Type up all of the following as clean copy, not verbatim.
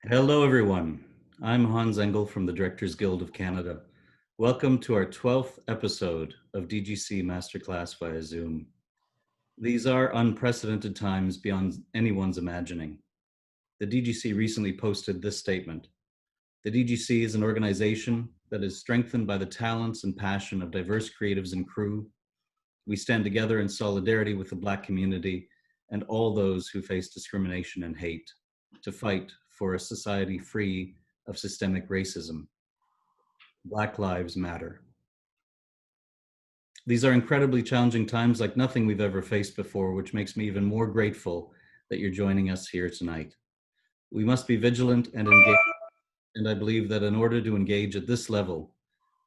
Hello, everyone. I'm Hans Engel from the Directors Guild of Canada. Welcome to our 12th episode of DGC Masterclass via Zoom. These are unprecedented times beyond anyone's imagining. The DGC recently posted this statement. The DGC is an organization that is strengthened by the talents and passion of diverse creatives and crew. We stand together in solidarity with the Black community and all those who face discrimination and hate to fight for a society free of systemic racism. Black Lives Matter. These are incredibly challenging times like nothing we've ever faced before, which makes me even more grateful that you're joining us here tonight. We must be vigilant and engaged, and I believe that in order to engage at this level,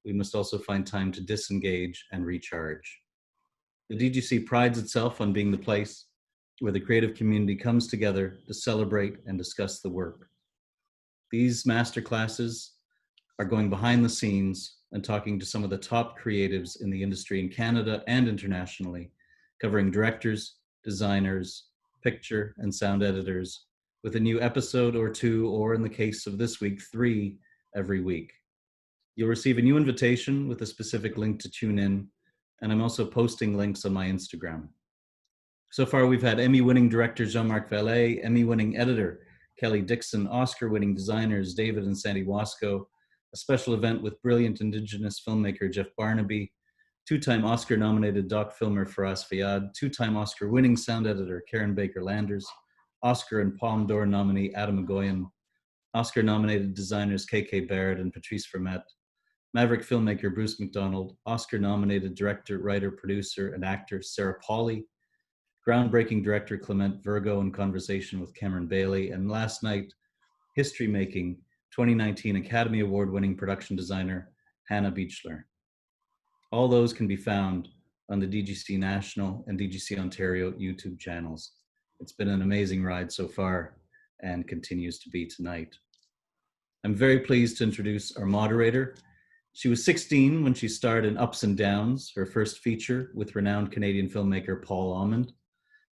we must also find time to disengage and recharge. The DGC prides itself on being the place where the creative community comes together to celebrate and discuss the work. These masterclasses are going behind the scenes and talking to some of the top creatives in the industry in Canada and internationally, covering directors, designers, picture and sound editors, with a new episode or two, or in the case of this week, 3 every week. You'll receive a new invitation with a specific link to tune in, and I'm also posting links on my Instagram. So far, we've had Emmy-winning director Jean-Marc Vallée, Emmy-winning editor Kelly Dixon, Oscar-winning designers David and Sandy Wasco, a special event with brilliant Indigenous filmmaker Jeff Barnaby, two-time Oscar-nominated doc filmer Faraz Fayad, two-time Oscar-winning sound editor Karen Baker-Landers, Oscar and Palme d'Or nominee Adam Agoyan, Oscar-nominated designers KK Barrett and Patrice Vermette, Maverick filmmaker Bruce McDonald, Oscar-nominated director, writer, producer, and actor Sarah Polley, groundbreaking director Clement Virgo in conversation with Cameron Bailey, and last night, history-making 2019 Academy Award-winning production designer Hannah Beachler. All those can be found on the DGC National and DGC Ontario YouTube channels. It's been an amazing ride so far and continues to be tonight. I'm very pleased to introduce our moderator. She was 16 when she starred in Ups and Downs, her first feature with renowned Canadian filmmaker Paul Almond.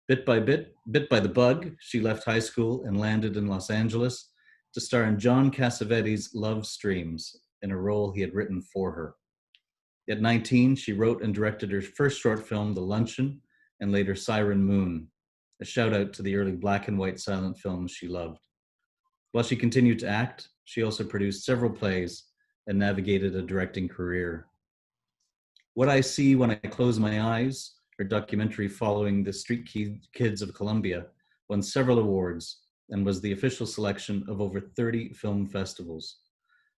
Bit by the bug, she left high school and landed in Los Angeles to star in John Cassavetes' Love Streams in a role he had written for her. At 19, she wrote and directed her first short film, The Luncheon, and later Siren Moon, a shout out to the early black and white silent films she loved. While she continued to act, she also produced several plays and navigated a directing career. What I See When I Close My Eyes, her documentary following the street kids of Colombia, won several awards and was the official selection of over 30 film festivals.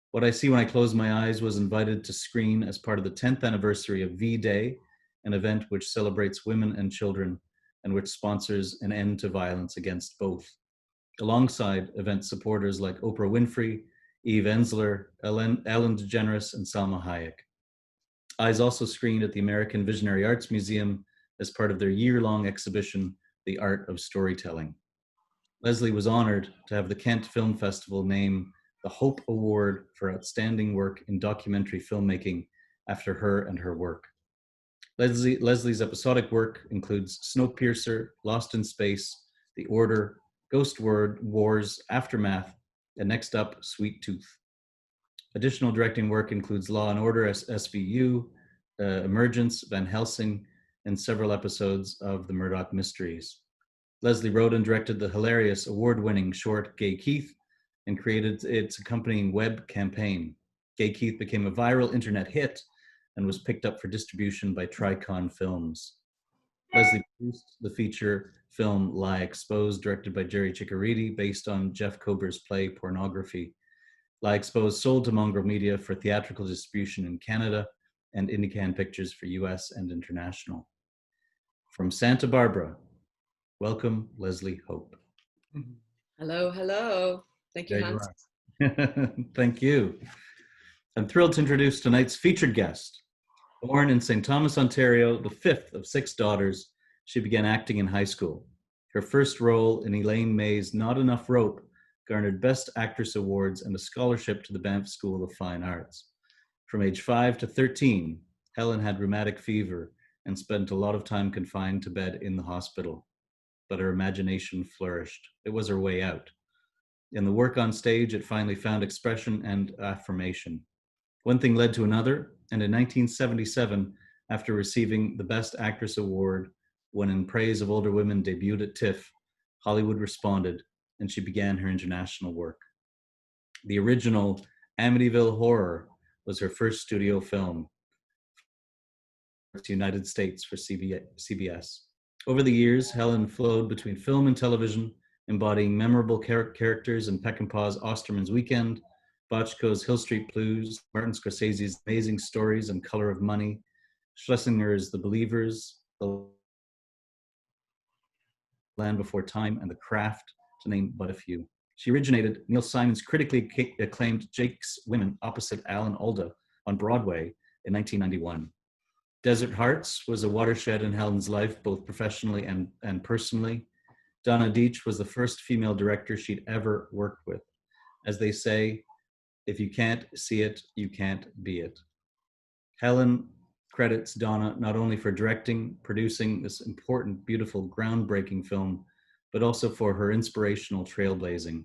What I See When I Close My Eyes was invited to screen as part of the 10th anniversary of V-Day, an event which celebrates women and children and which sponsors an end to violence against both, alongside event supporters like Oprah Winfrey, Eve Ensler, Ellen DeGeneres, and Salma Hayek. Eyes also screened at the American Visionary Arts Museum as part of their year-long exhibition, The Art of Storytelling. Leslie was honored to have the Kent Film Festival name the Hope Award for Outstanding Work in Documentary Filmmaking after her and her work. Leslie's episodic work includes Snowpiercer, Lost in Space, The Order, Ghost Wars, Aftermath, and next up, Sweet Tooth. Additional directing work includes Law and Order SVU, Emergence, Van Helsing, and several episodes of The Murdoch Mysteries. Leslie wrote and directed the hilarious award-winning short Gay Keith and created its accompanying web campaign. Gay Keith became a viral internet hit and was picked up for distribution by Tricon Films. Leslie produced the feature film Lie Exposed, directed by Jerry Ciccariti, based on Jeff Kober's play Pornography. Lie Exposed sold to Mongrel Media for theatrical distribution in Canada and Indican Pictures for US and international. From Santa Barbara, welcome Leslie Hope. Hello, hello. Thank you, Hans. Thank you. I'm thrilled to introduce tonight's featured guest. Born in St. Thomas, Ontario, the fifth of 6 daughters, she began acting in high school. Her first role in Elaine May's Not Enough Rope garnered Best Actress Awards and a scholarship to the Banff School of Fine Arts. From age 5 to 13, Helen had rheumatic fever and spent a lot of time confined to bed in the hospital. But her imagination flourished. It was her way out. In the work on stage, it finally found expression and affirmation. One thing led to another, and in 1977, after receiving the Best Actress Award when In Praise of Older Women debuted at TIFF, Hollywood responded, and she began her international work. The original Amityville Horror was her first studio film in the United States for CBS. Over the years, Helen flowed between film and television, embodying memorable characters in Peckinpah's Osterman's Weekend, Bochco's Hill Street Blues, Martin Scorsese's Amazing Stories and Color of Money, Schlesinger's The Believers, The Land Before Time, and The Craft, to name but a few. She originated Neil Simon's critically acclaimed Jake's Women opposite Alan Alda on Broadway in 1991. Desert Hearts was a watershed in Helen's life, both professionally and personally. Donna Deitch was the first female director she'd ever worked with. As they say, if you can't see it, you can't be it. Helen credits Donna not only for directing, producing this important, beautiful, groundbreaking film, but also for her inspirational trailblazing.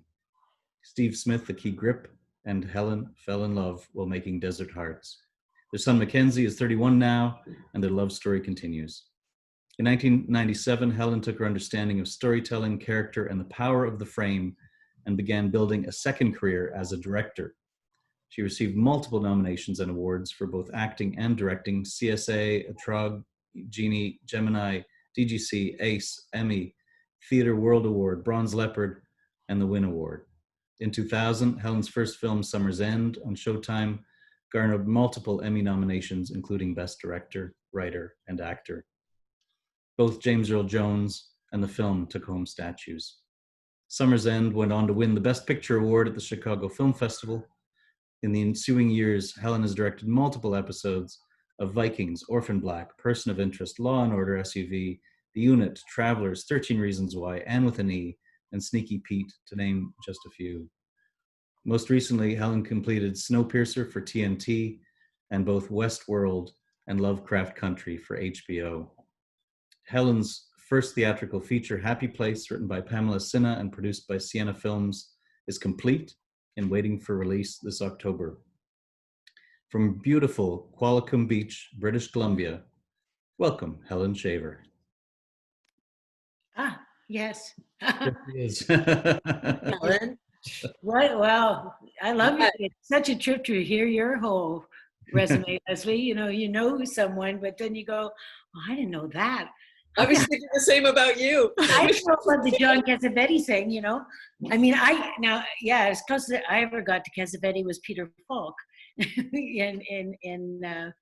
Steve Smith, the key grip, and Helen fell in love while making Desert Hearts. Their son Mackenzie is 31 now, and their love story continues. In 1997, Helen took her understanding of storytelling, character, and the power of the frame and began building a second career as a director. She received multiple nominations and awards for both acting and directing: CSA, Etrog, Genie, Gemini, DGC, ACE, Emmy, Theatre World Award, Bronze Leopard, and the Win Award. In 2000, Helen's first film, Summer's End, on Showtime, garnered multiple Emmy nominations, including Best Director, Writer, and Actor. Both James Earl Jones and the film took home statues. Summer's End went on to win the Best Picture Award at the Chicago Film Festival. In the ensuing years, Helen has directed multiple episodes of Vikings, Orphan Black, Person of Interest, Law and Order SUV, The Unit, Travelers, 13 Reasons Why, Anne with an E, and Sneaky Pete, to name just a few. Most recently, Helen completed Snowpiercer for TNT and both Westworld and Lovecraft Country for HBO. Helen's first theatrical feature, Happy Place, written by Pamela Sinha and produced by Sienna Films, is complete and waiting for release this October. From beautiful Qualicum Beach, British Columbia, welcome, Helen Shaver. Ah, yes. There she is. Helen? Well, I love it. It's such a trip to hear your whole resume, Leslie. You know someone, but then you go, oh, I didn't know that. I was thinking the same about you. I don't know what the John Cassavetes thing, I mean, as close as I ever got to Cassavetes was Peter Falk.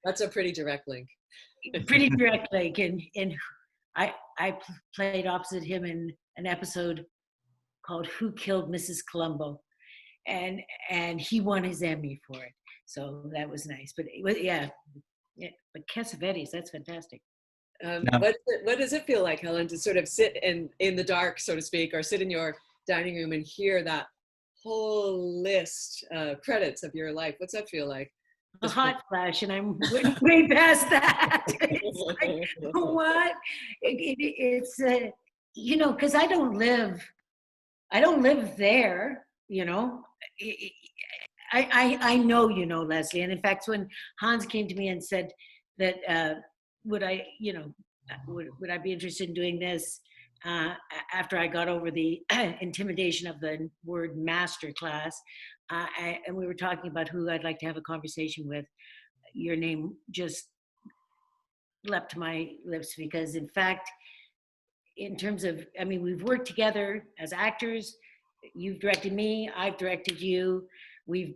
That's a pretty direct link. Pretty direct link. And I played opposite him in an episode called Who Killed Mrs. Columbo, and he won his Emmy for it, so that was nice. But but Cassavetes, that's fantastic. What does it feel like, Helen, to sort of sit in the dark, so to speak, or sit in your dining room and hear that whole list credits of your life? What's that feel like? A hot flash, and I'm way past that. It's like, what? It's because I don't live there. I know, Leslie, and in fact, when Hans came to me and said that would I be interested in doing this after I got over the intimidation of the word Masterclass, and we were talking about who I'd like to have a conversation with, your name just leapt to my lips, because in fact, in terms of, we've worked together as actors. You've directed me, I've directed you. We're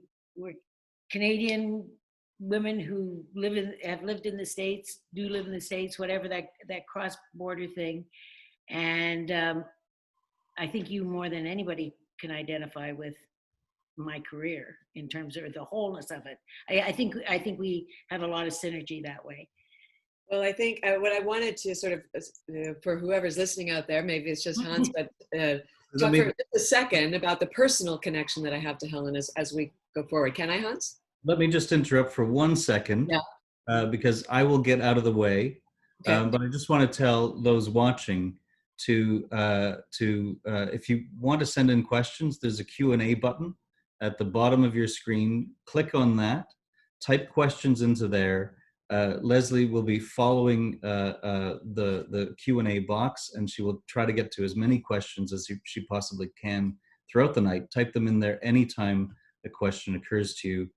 Canadian women who have lived in the States, do live in the States, whatever that cross-border thing. And I think you more than anybody can identify with my career in terms of the wholeness of it. I think we have a lot of synergy that way. Well, I think what I wanted to sort of, for whoever's listening out there, maybe it's just Hans, but talk for just a second about the personal connection that I have to Helen as we go forward. Can I, Hans? Let me just interrupt for 1 second, because I will get out of the way. Okay. But I just want to tell those watching if you want to send in questions, there's a Q&A button at the bottom of your screen. Click on that, type questions into there. Leslie will be following the Q&A box, and she will try to get to as many questions as she possibly can throughout the night. Type them in there anytime a question occurs to you.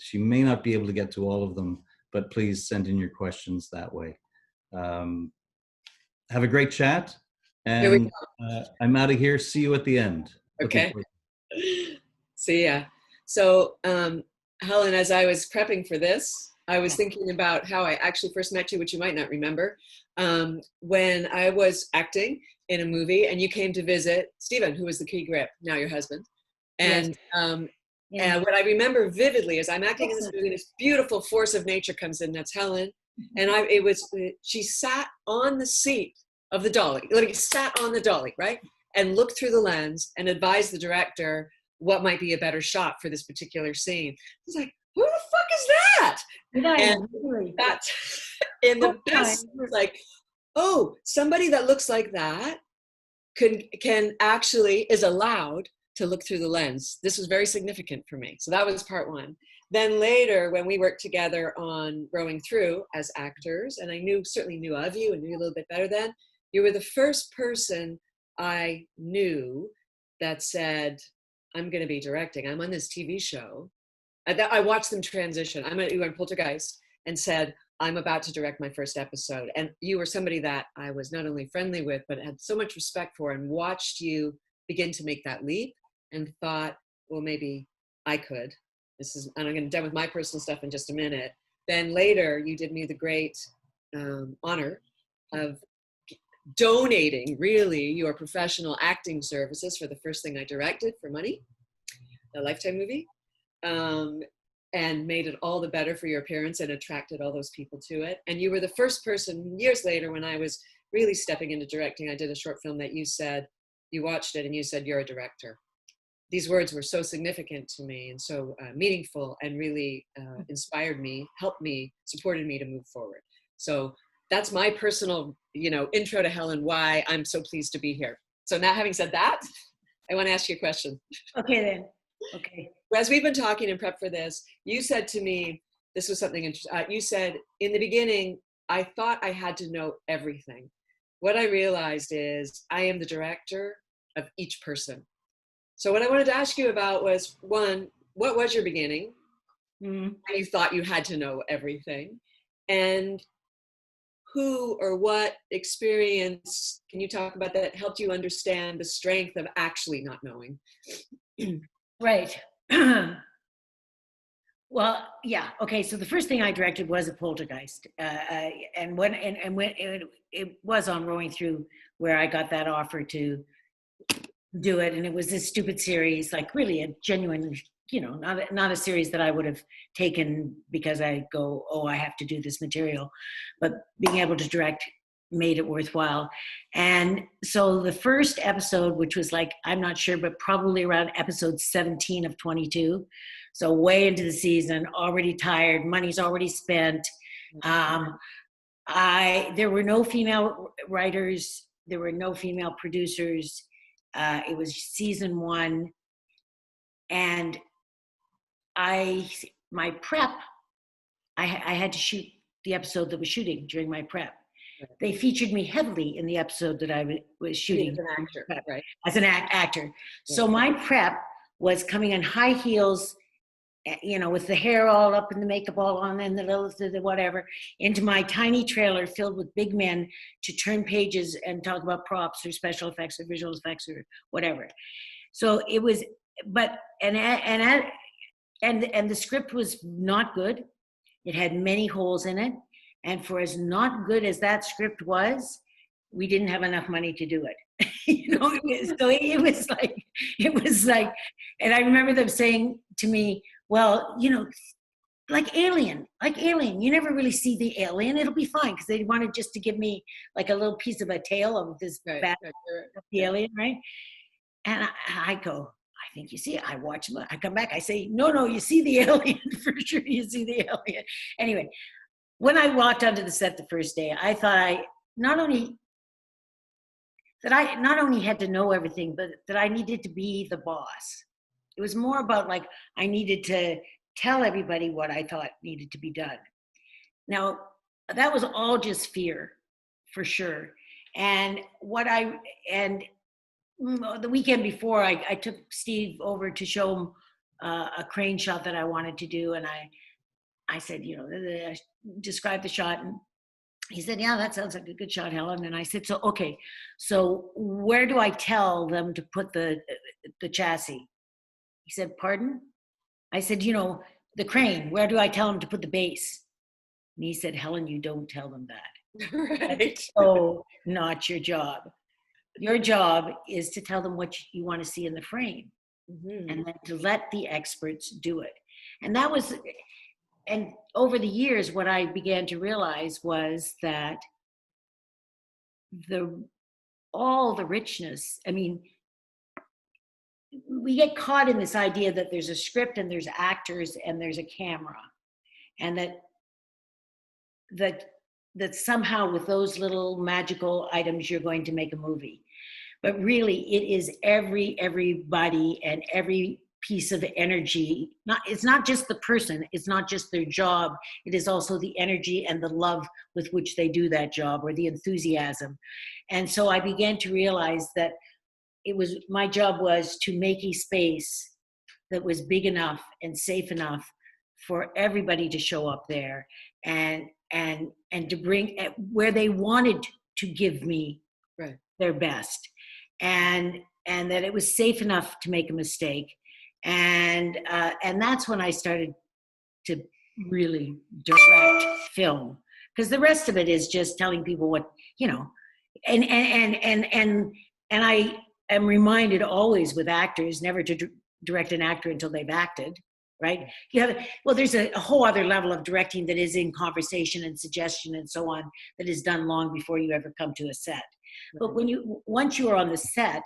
She may not be able to get to all of them, but please send in your questions that way. Have a great chat, and I'm out of here. See you at the end. Okay. See ya. So, Helen, as I was prepping for this, I was thinking about how I actually first met you, which you might not remember, when I was acting in a movie and you came to visit Stephen, who was the key grip, now your husband. And and what I remember vividly is I'm acting in this movie, this beautiful force of nature comes in, that's Helen. And she sat on the seat of the dolly, like sat on the dolly, right? And looked through the lens and advised the director what might be a better shot for this particular scene. I was like, who the fuck is that? And that's in the best, like, oh, somebody that looks like that can actually, is allowed to look through the lens. This was very significant for me. So that was part one. Then later, when we worked together on Growing Through as actors, and I certainly knew of you and knew you a little bit better then, you were the first person I knew that said, I'm going to be directing. I'm on this TV show. I watched them transition. You were in Poltergeist and said, I'm about to direct my first episode. And you were somebody that I was not only friendly with, but had so much respect for, and watched begin to make that leap and thought, well, maybe I could. And I'm going to done with my personal stuff in just a minute. Then later, you did me the great honor of donating, really, your professional acting services for the first thing I directed for money, a Lifetime movie, and made it all the better for your appearance and attracted all those people to it. And you were the first person years later, when I was really stepping into directing, I did a short film that you watched it and you said, you're a director. These words were so significant to me and so meaningful, and really inspired me, helped me, supported me to move forward. So that's my personal, intro to Helen, why I'm so pleased to be here. So now, having said that, I want to ask you a question. Okay, then. Okay. As we've been talking in prep for this, you said to me, this was something interesting. You said, in the beginning, I thought I had to know everything. What I realized is I am the director of each person. So what I wanted to ask you about was, one, what was your beginning? Mm-hmm. You thought you had to know everything. And who or what experience, can you talk about that, helped you understand the strength of actually not knowing? Right. Well, yeah. Okay. So the first thing I directed was a Poltergeist, and when it was on Rolling Through where I got that offer to do it, and it was this stupid series, like really a genuine, not a series that I would have taken because I go, oh, I have to do this material, but being able to direct made it worthwhile. And so the first episode, which was like, I'm not sure, but probably around episode 17 of 22. So way into the season, already tired, money's already spent. There were no female writers. There were no female producers. It was season 1. And my prep, I had to shoot the episode that was shooting during my prep. They featured me heavily in the episode that I was shooting. As an actor, right? As an actor. Yeah. So my prep was coming in high heels, with the hair all up and the makeup all on and the whatever, into my tiny trailer filled with big men to turn pages and talk about props or special effects or visual effects or whatever. So it was, and the script was not good. It had many holes in it. And for as not good as that script was, we didn't have enough money to do it. It was like, and I remember them saying to me, well, like Alien, you never really see the alien. It'll be fine, because they wanted just to give me like a little piece of a tail of this bat, the alien, right? And I go, I think you see it. I watch them. I come back. I say, no, you see the alien for sure. You see the alien. Anyway, when I walked onto the set the first day, I thought not only that I not only had to know everything, but that I needed to be the boss. It was more about like I needed to tell everybody what I thought needed to be done. Now, that was all just fear, for sure. And the weekend before, I took Steve over to show him a crane shot that I wanted to do, and I said, I described the shot, and he said, yeah, that sounds like a good shot, Helen. And I said, so, okay, so where do I tell them to put the chassis? He said, pardon? I said, the crane, where do I tell them to put the base? And he said, Helen, you don't tell them that. Right. Oh, not your job. Your job is to tell them what you want to see in the frame, and then to let the experts do it. And over the years, what I began to realize was that all the richness, I mean, we get caught in this idea that there's a script and there's actors and there's a camera, and that somehow with those little magical items you're going to make a movie. But really it is everybody and every piece of energy. It's not just the person, it's not just their job, it is also the energy and the love with which they do that job, or the enthusiasm. And so I began to realize that my job was to make a space that was big enough and safe enough for everybody to show up there and to bring where they wanted to give me their best, and that it was safe enough to make a mistake. And that's when I started to really direct film, because the rest of it is just telling people what, and I am reminded always with actors never to direct an actor until they've acted. Right? There's a whole other level of directing that is in conversation and suggestion and so on, that is done long before you ever come to a set. But once you are on the set,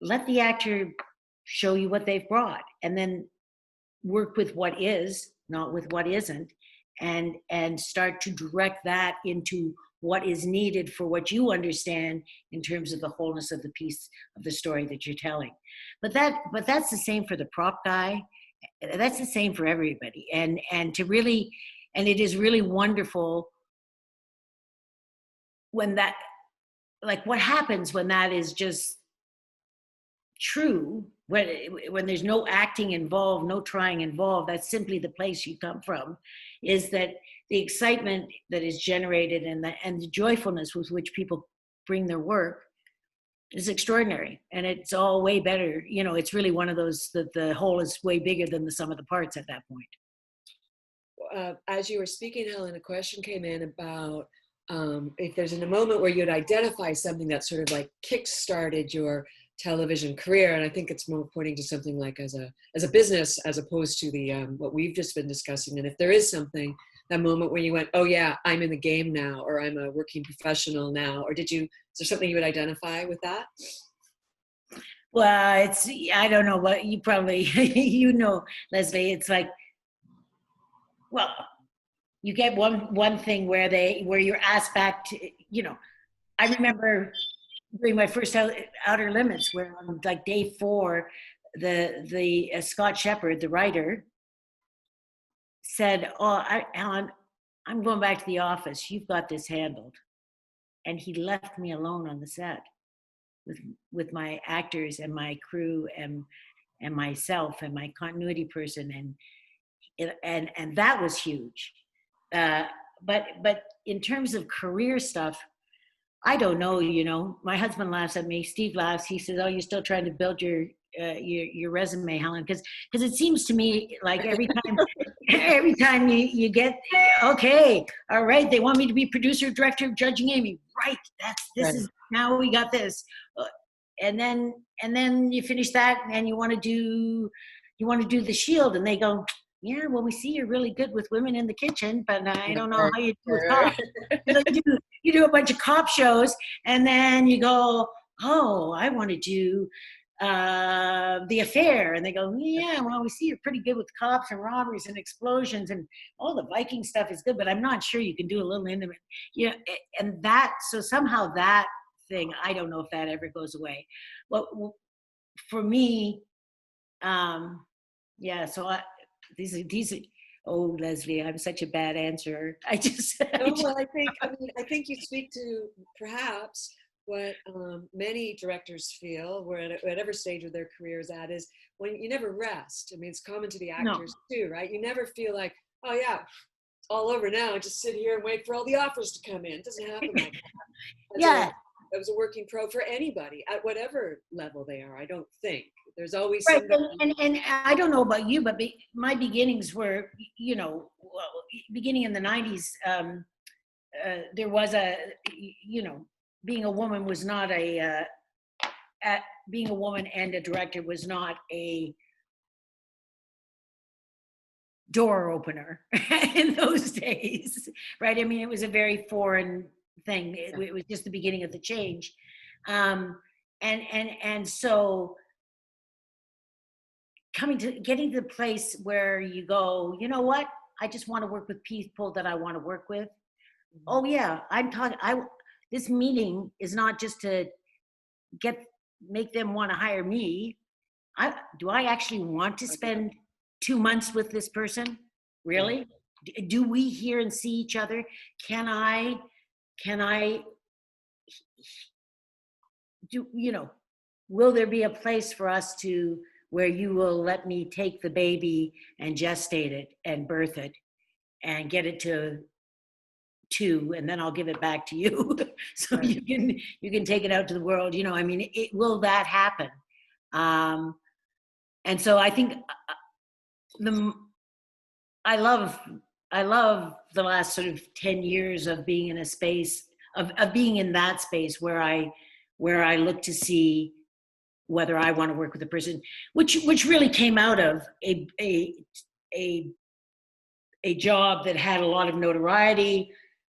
let the actor show you what they've brought, and then work with what is, not with what isn't, and start to direct that into what is needed for what you understand in terms of the wholeness of the piece of the story that you're telling. But that's the same for the prop guy. That's the same for everybody. And it is really wonderful when that, like what happens when that is just true, when there's no acting involved, no trying involved, that's simply the place you come from, is that the excitement that is generated and the joyfulness with which people bring their work is extraordinary. And it's all way better. It's really one of those that the whole is way bigger than the sum of the parts at that point. As you were speaking, Helen, a question came in about if there's a moment where you'd identify something that sort of like kick-started your television career, and I think it's more pointing to something like as a business as opposed to the what we've just been discussing. And if there is something, that moment when you went, oh yeah, I'm in the game now, or I'm a working professional now, or is there something you would identify with that? Well, I don't know, but you probably Leslie, it's like, well, you get one thing where you're asked back to, I remember during my first Outer Limits, where on like day 4, the Scott Shepherd, the writer, said, Helen, I'm going back to the office. You've got this handled. And he left me alone on the set with my actors and my crew and myself and my continuity person. And that was huge. But in terms of career stuff, I don't know, my husband laughs at me, Steve laughs. He says, oh, you're still trying to build your resume, Helen, because it seems to me like every time you get, okay, all right, they want me to be producer, director, judging Amy, right? This is, now we got this, and then you finish that and you want to do The Shield, and they go, yeah, well, we see you're really good with women in the kitchen, but I don't know how you do with cops. You do a bunch of cop shows, and then you go, oh, I want to do The Affair, and they go, yeah, well, we see you're pretty good with cops and robberies and explosions, and all the Viking stuff is good, but I'm not sure you can do a little intimate, and that, so somehow that thing. I don't know if that ever goes away. But for me, yeah. So these are. Oh, Leslie, I'm such a bad answerer. No, well, I think you speak to perhaps what many directors feel, where at whatever stage of their careers at, is when you never rest. I mean, it's common to the actors too, right? You never feel like, oh yeah, it's all over now. Just sit here and wait for all the offers to come in. It doesn't happen like that. Yeah. It was a working pro for anybody at whatever level they are. I don't think there's always Right. somebody. And I don't know about you, but my beginnings were, beginning in the 90s, there was being a woman was not being a woman and a director was not a door opener in those days, right? I mean, it was a very foreign thing. It was just the beginning of the change. And so getting to the place where you go, you know what? I just want to work with people that I want to work with. Oh yeah, this meeting is not just to make them want to hire me. Do I actually want to spend 2 months with this person? Really? Do we hear and see each other? Can I do, will there be a place for us where you will let me take the baby and gestate it and birth it and get it to 2, and then I'll give it back to you so you can take it out to the world. I mean, will that happen? And so I think I love the last sort of 10 years of being in a space of being in that space where I look to see whether I want to work with a person, which really came out of a job that had a lot of notoriety.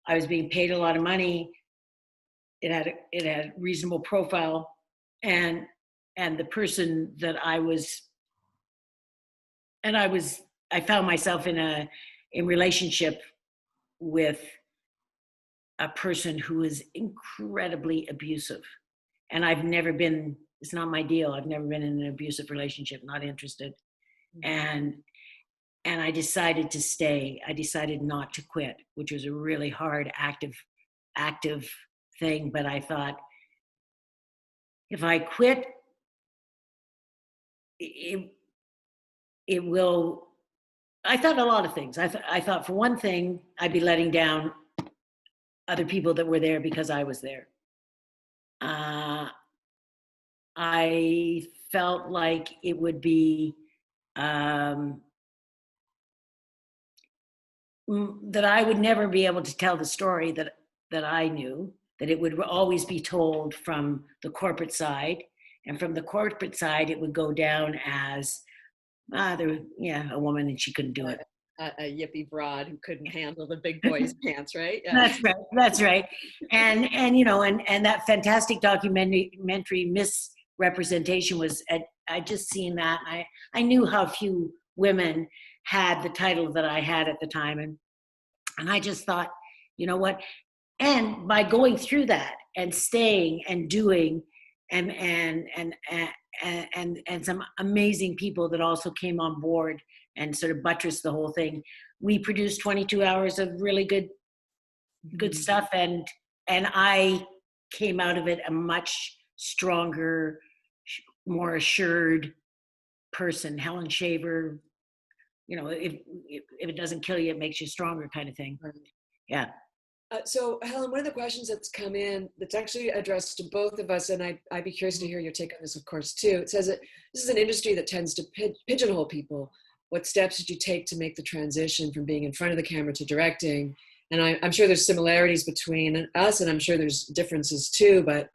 I was being paid a lot of money. It had reasonable profile, and the person that I found myself in relationship with a person who is incredibly abusive, and it's not my deal. I've never been in an abusive relationship, not interested. And I decided to stay. I decided not to quit, which was a really hard, active thing. But I thought, if I quit, it will. I thought a lot of things. I thought, for one thing, I'd be letting down other people that were there because I was there. I felt like it would be that I would never be able to tell the story that I knew, that it would always be told from the corporate side. And from the corporate side, it would go down as, a woman and she couldn't do it. A yippy broad who couldn't handle the big boy's pants, right? Yeah. That's right. And that fantastic documentary Misrepresentation was, I just seen that. I knew how few women had the title that I had at the time. And I just thought, you know what? And by going through that and staying and doing and some amazing people that also came on board and sort of buttressed the whole thing, we produced 22 hours of really good stuff. And I came out of it a much stronger, more assured person. Helen Shaver, if it doesn't kill you, it makes you stronger, kind of thing. Yeah. So Helen, one of the questions that's come in that's actually addressed to both of us, and I'd be curious to hear your take on this, of course, too. It says that this is an industry that tends to pigeonhole people. What steps did you take to make the transition from being in front of the camera to directing? And I'm sure there's similarities between us, and I'm sure there's differences too, but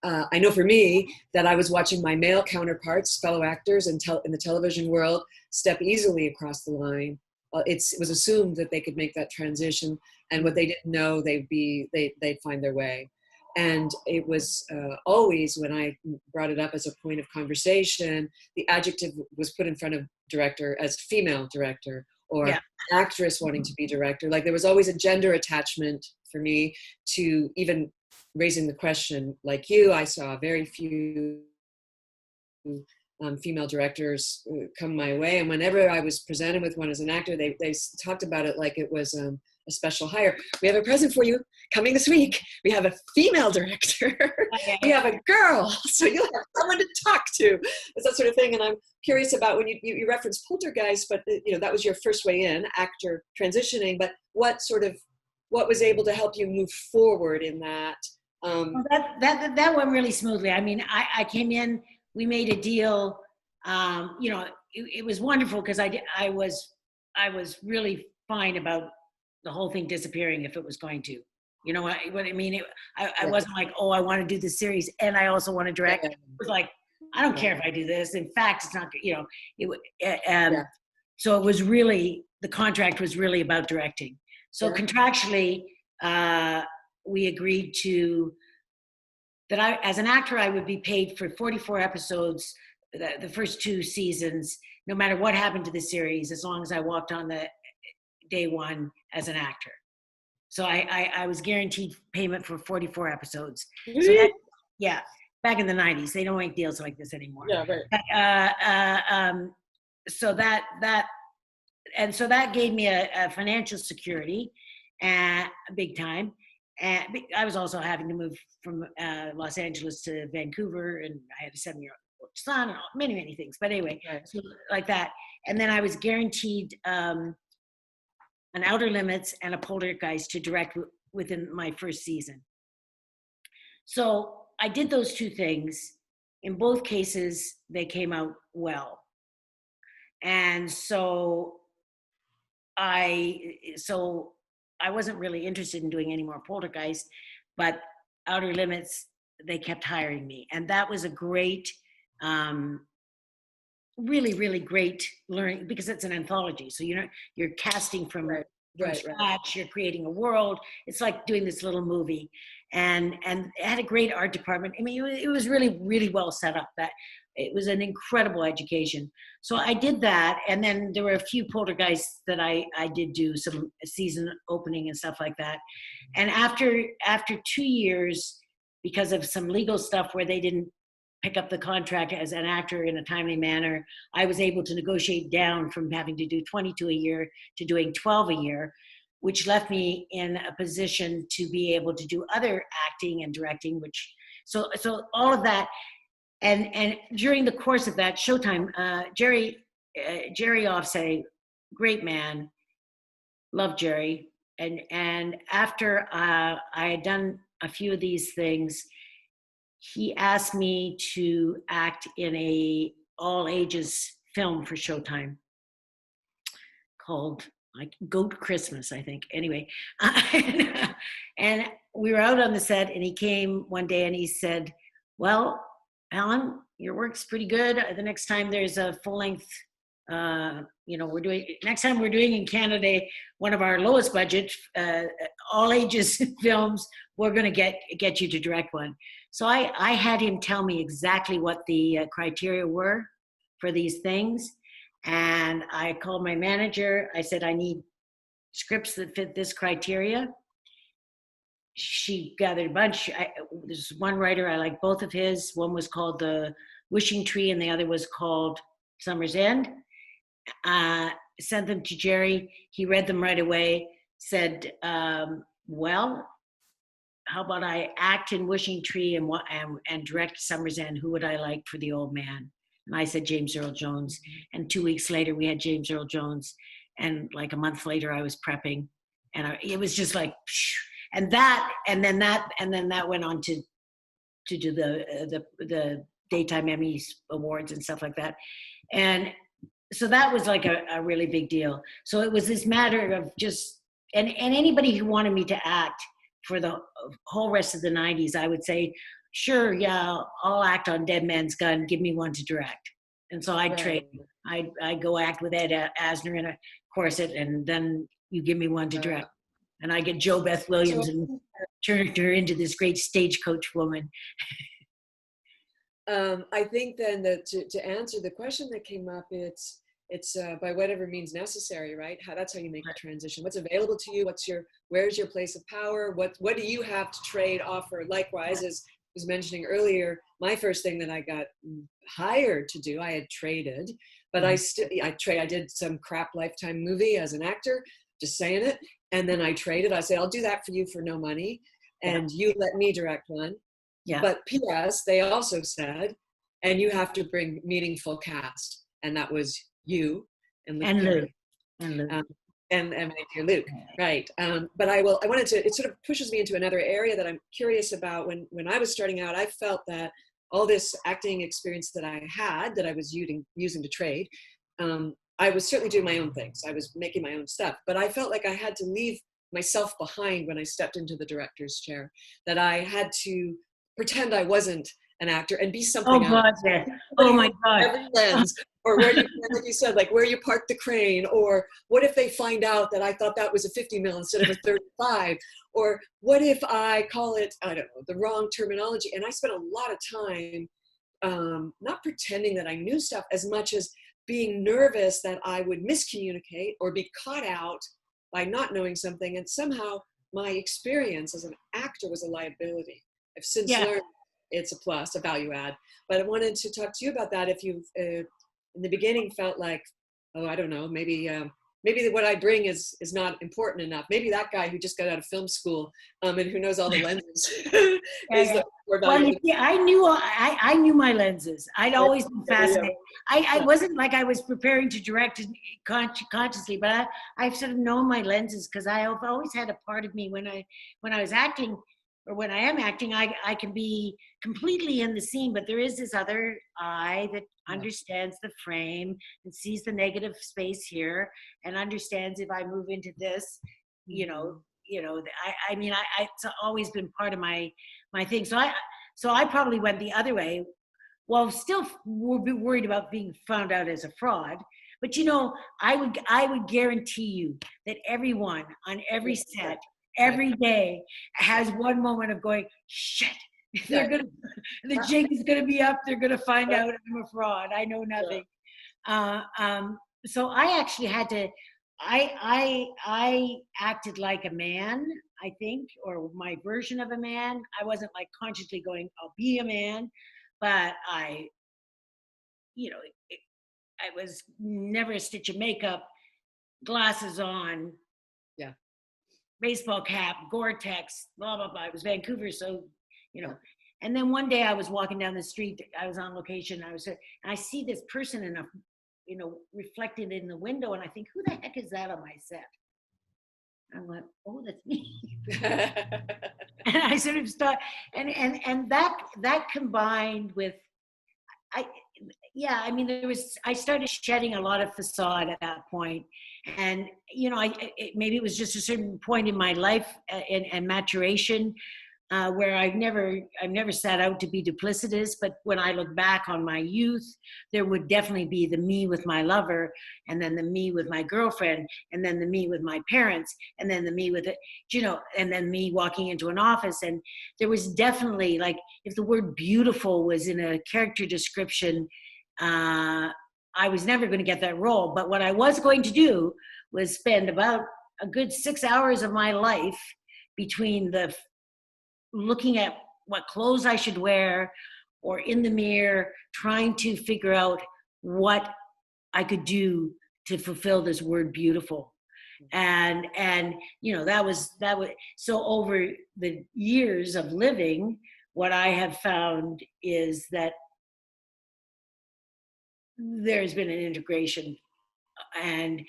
I know for me that I was watching my male counterparts, fellow actors in the television world, step easily across the line. It was assumed that they could make that transition, and what they didn't know, they'd find their way. And it was always, when I brought it up as a point of conversation, the adjective was put in front of director as female director, or actress wanting to be director. Like, there was always a gender attachment for me to even raising the question like you. I saw very few female directors come my way, and whenever I was presented with one as an actor, they talked about it like it was a special hire. We have a present for you coming this week. We have a female director. We have a girl, so you'll have someone to talk to. It's that sort of thing. And I'm curious about when you referenced Poltergeist, but that was your first way in, actor transitioning. But what was able to help you move forward in that? That went really smoothly. I mean, I came in. We made a deal. It was wonderful because I was really fine about the whole thing disappearing if it was going to. You know what I mean? I wasn't like, oh, I want to do this series and I also want to direct. It was like, I don't care if I do this. In fact, it's not. So it was really, the contract was really about directing. So contractually, we agreed to that as an actor, I would be paid for 44 episodes, the first 2 seasons, no matter what happened to the series, as long as I walked on the day one as an actor. So I was guaranteed payment for 44 episodes. So that, back in the 90s, they don't make deals like this anymore. Yeah, right. So that gave me a financial security, big time. And I was also having to move from Los Angeles to Vancouver, and I had a 7-year-old son, and many, many things. But anyway, so like that. And then I was guaranteed an Outer Limits and a Poltergeist to direct within my first season. So I did those 2 things. In both cases, they came out well. And so I wasn't really interested in doing any more Poltergeist, but Outer Limits, they kept hiring me. And that was a great, really, really great learning, because it's an anthology. So you're casting from scratch, you're creating a world. It's like doing this little movie. And it had a great art department. I mean, it was really, really well set up. That it was an incredible education. So I did that. And then there were a few Poltergeists that I did do some season opening and stuff like that. And after 2 years, because of some legal stuff where they didn't pick up the contract as an actor in a timely manner, I was able to negotiate down from having to do 22 a year to doing 12 a year, which left me in a position to be able to do other acting and directing, so all of that. And during the course of that, Showtime, Jerry Offsay, great man, loved Jerry. And after I had done a few of these things, he asked me to act in a all ages film for Showtime called like Goat Christmas, I think. Anyway, and we were out on the set, and he came one day and he said, well, Helen, your work's pretty good. The next time there's a full length, next time we're doing in Canada, one of our lowest budget, all ages films, we're going to get you to direct one. So I had him tell me exactly what the criteria were for these things. And I called my manager. I said, I need scripts that fit this criteria. She gathered a bunch. There's one writer, I like both of his. One was called The Wishing Tree and the other was called Summer's End. Sent them to Jerry. He read them right away, said, well, how about I act in Wishing Tree and direct Summer's End? Who would I like for the old man? And I said, James Earl Jones. And 2 weeks later, we had James Earl Jones. And like a month later, I was prepping. And it was just like, phew. And then that went on to do the Daytime Emmys awards and stuff like that. And so that was like a really big deal. So it was this matter of just, and anybody who wanted me to act for the whole rest of the 90s, I would say, sure, yeah, I'll act on Dead Man's Gun. Give me one to direct. And so I'd trade. I'd go act with Ed Asner in a corset, and then you give me one to direct. And I get Jo Beth Williams and turn her into this great stagecoach woman. I think then that to answer the question that came up, it's by whatever means necessary, right? That's how you make the transition. What's available to you? Where's your place of power? What do you have to trade, offer? Likewise, as I was mentioning earlier, my first thing that I got hired to do, I had traded, but I did some crap Lifetime movie as an actor, just saying it. And then I traded. I said, I'll do that for you for no money. And you let me direct one. Yeah. But P.S., they also said, and you have to bring meaningful cast. And that was you and Luke. And my dear Luke, right. But it sort of pushes me into another area that I'm curious about. When I was starting out, I felt that all this acting experience that I had, that I was using to trade, I was certainly doing my own things. I was making my own stuff, but I felt like I had to leave myself behind when I stepped into the director's chair, that I had to pretend I wasn't an actor and be something else. God, yeah. Oh my God. Every lens, or where you, like you said, like where you park the crane, or what if they find out that I thought that was a 50 mil instead of a 35, or what if I call it, I don't know, the wrong terminology. And I spent a lot of time not pretending that I knew stuff as much as being nervous that I would miscommunicate or be caught out by not knowing something. And somehow my experience as an actor was a liability. I've since learned it's a plus, a value add. But I wanted to talk to you about that. If you've in the beginning felt like, oh, I don't know, maybe what I bring is not important enough. Maybe that guy who just got out of film school and who knows all the lenses is the more valuable. Well, I knew my lenses. I'd always been fascinated. I wasn't like I was preparing to direct consciously, but I've sort of known my lenses because I've always had a part of me when I was acting, or when I am acting, I can be completely in the scene, but there is this other eye that understands the frame and sees the negative space here and understands if I move into this, I mean, it's always been part of my thing. So I probably went the other way. Well, still we'll be worried about being found out as a fraud. But I would guarantee you that everyone on every set, every day, has one moment of going, shit, the jig is gonna be up, they're gonna find out I'm a fraud, I know nothing. So I actually had to, I acted like a man, I think, or my version of a man. I wasn't like consciously going, I'll be a man, but I was never a stitch of makeup, glasses on, baseball cap, Gore-Tex, blah, blah, blah. It was Vancouver, so, And then one day I was walking down the street, I was on location, and I see this person reflected in the window, and I think, who the heck is that on my set? I went, oh, that's me. And I sort of start, and that combined with, I started shedding a lot of facade at that point. And, maybe it was just a certain point in my life and maturation where I've never set out to be duplicitous. But when I look back on my youth, there would definitely be the me with my lover, and then the me with my girlfriend, and then the me with my parents, and then the me with it, and then me walking into an office. And there was definitely, like, if the word beautiful was in a character description, I was never going to get that role. But what I was going to do was spend about a good 6 hours of my life between looking at what clothes I should wear, or in the mirror, trying to figure out what I could do to fulfill this word beautiful. And that was, so over the years of living, what I have found is that there's been an integration, and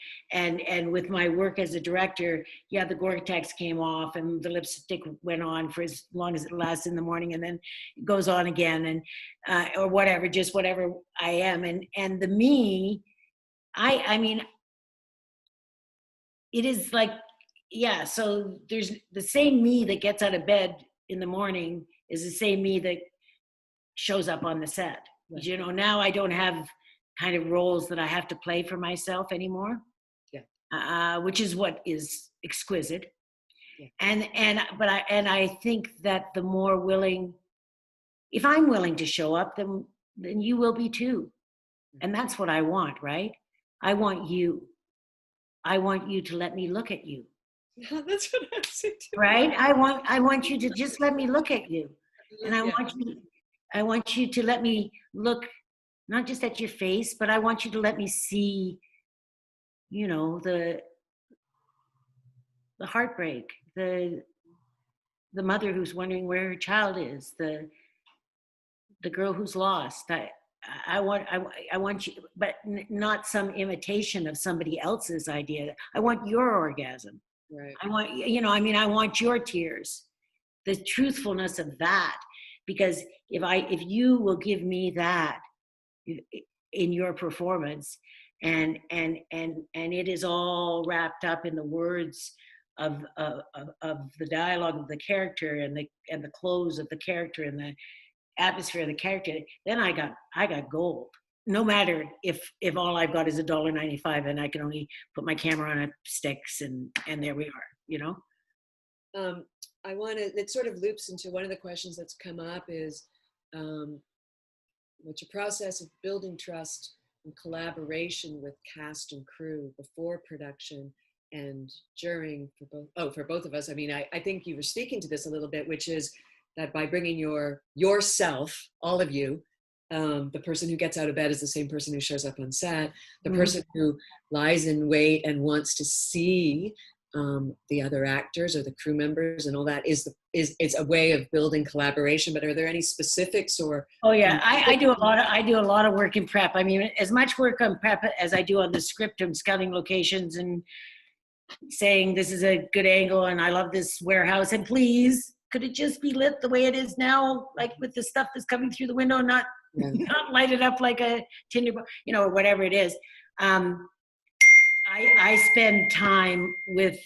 with my work as a director, the Gore-Tex came off and the lipstick went on for as long as it lasts in the morning, and then it goes on again, and or whatever, just whatever I am, and the me, I mean, it is like, so there's the same me that gets out of bed in the morning is the same me that shows up on the set. Right. Now I don't have kind of roles that I have to play for myself anymore, which is what is exquisite. But I think that the more willing, if I'm willing to show up, then you will be too, and that's what I want, right? I want you. I want you to let me look at you. That's what I was saying too. Right? I want you to just let me look at you. And I want you to let me look not just at your face, but I want you to let me see, you know, the heartbreak, the mother who's wondering where her child is, the girl who's lost. I want you, but not some imitation of somebody else's idea. I want your orgasm. Right. I want, you know, I mean, I want your tears, the truthfulness of that, because if you will give me that in your performance, and it is all wrapped up in the words of the dialogue of the character and the close of the character and the atmosphere of the character, then I got gold. No matter if all I've got is $1.95 and I can only put my camera on a sticks and there we are, you know. I want to. It sort of loops into one of the questions that's come up is, what's your process of building trust and collaboration with cast and crew before production and during for both of us. I mean, I think you were speaking to this a little bit, which is that by bringing yourself, all of you, the person who gets out of bed is the same person who shows up on set. The person who lies in wait and wants to see the other actors or the crew members and all that is it's a way of building collaboration. But are there any specifics or? Oh yeah, I do a lot of work in prep. I mean, as much work on prep as I do on the script. I'm scouting locations and saying this is a good angle and I love this warehouse and please could it just be lit the way it is now, like with the stuff that's coming through the window, not lighted up like a tinder, you know, or whatever it is. I spend time with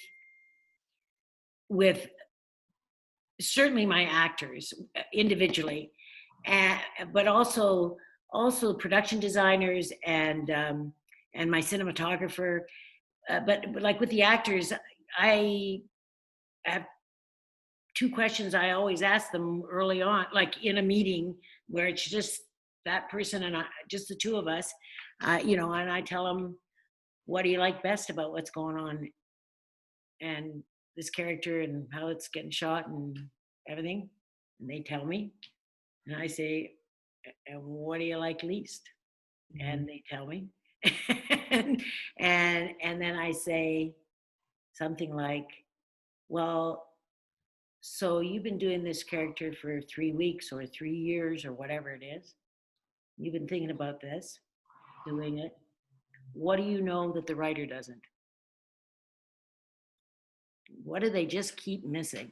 certainly my actors individually, but also production designers and my cinematographer. But like with the actors, I have two questions I always ask them early on, like in a meeting where it's just that person and I, just the two of us, you know, and I tell them, what do you like best about what's going on and this character and how it's getting shot and everything? And they tell me, and I say, and what do you like least? And they tell me. and then I say something like, well, so you've been doing this character for 3 weeks or 3 years or whatever it is. You've been thinking about this, doing it. What do you know that the writer doesn't? What do they just keep missing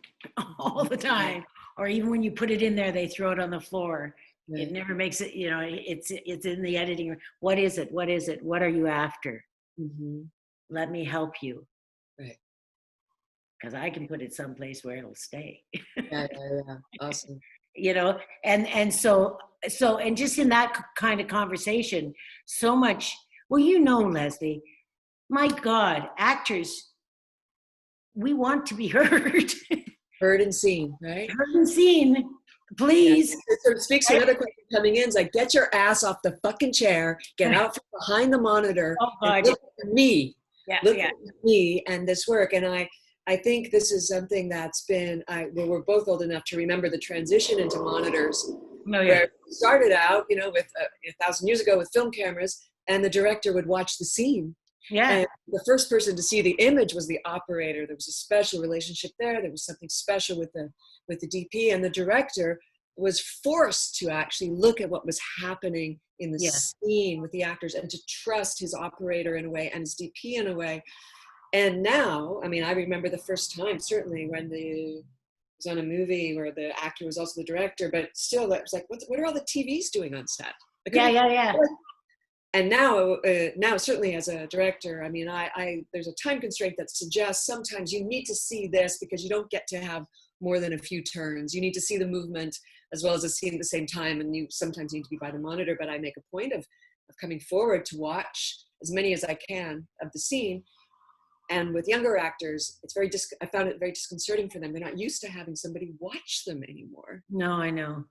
all the time? Or even when you put it in there, they throw it on the floor. Right. It never makes it, you know, it's in the editing. What is it? What is it? What are you after? Mm-hmm. Let me help you. Right. Because I can put it someplace where it'll stay. Yeah. Awesome. You know, and so and just in that kind of conversation, so much, well, you know, Leslie, my God, actors, we want to be heard. Heard and seen, right? Heard and seen, please. Yeah. It sort of speaks to another question coming in. It's like, get your ass off the fucking chair, get out from behind the monitor, and look at me. Yeah, look at me and this work. And I think this is something that's been, we're both old enough to remember the transition into monitors. Oh, yeah. Where it started out, you know, with 1,000 years ago with film cameras, and the director would watch the scene. Yeah. And the first person to see the image was the operator. There was a special relationship there. There was something special with the DP, and the director was forced to actually look at what was happening in the scene with the actors and to trust his operator in a way and his DP in a way. And now, I mean, I remember the first time, certainly, when it was on a movie where the actor was also the director, but still, it was like, what are all the TVs doing on set? Yeah. And now, certainly as a director, I mean, there's a time constraint that suggests sometimes you need to see this because you don't get to have more than a few turns. You need to see the movement as well as the scene at the same time, and you sometimes need to be by the monitor. But I make a point of coming forward to watch as many as I can of the scene. And with younger actors, I found it very disconcerting for them. They're not used to having somebody watch them anymore. No, I know.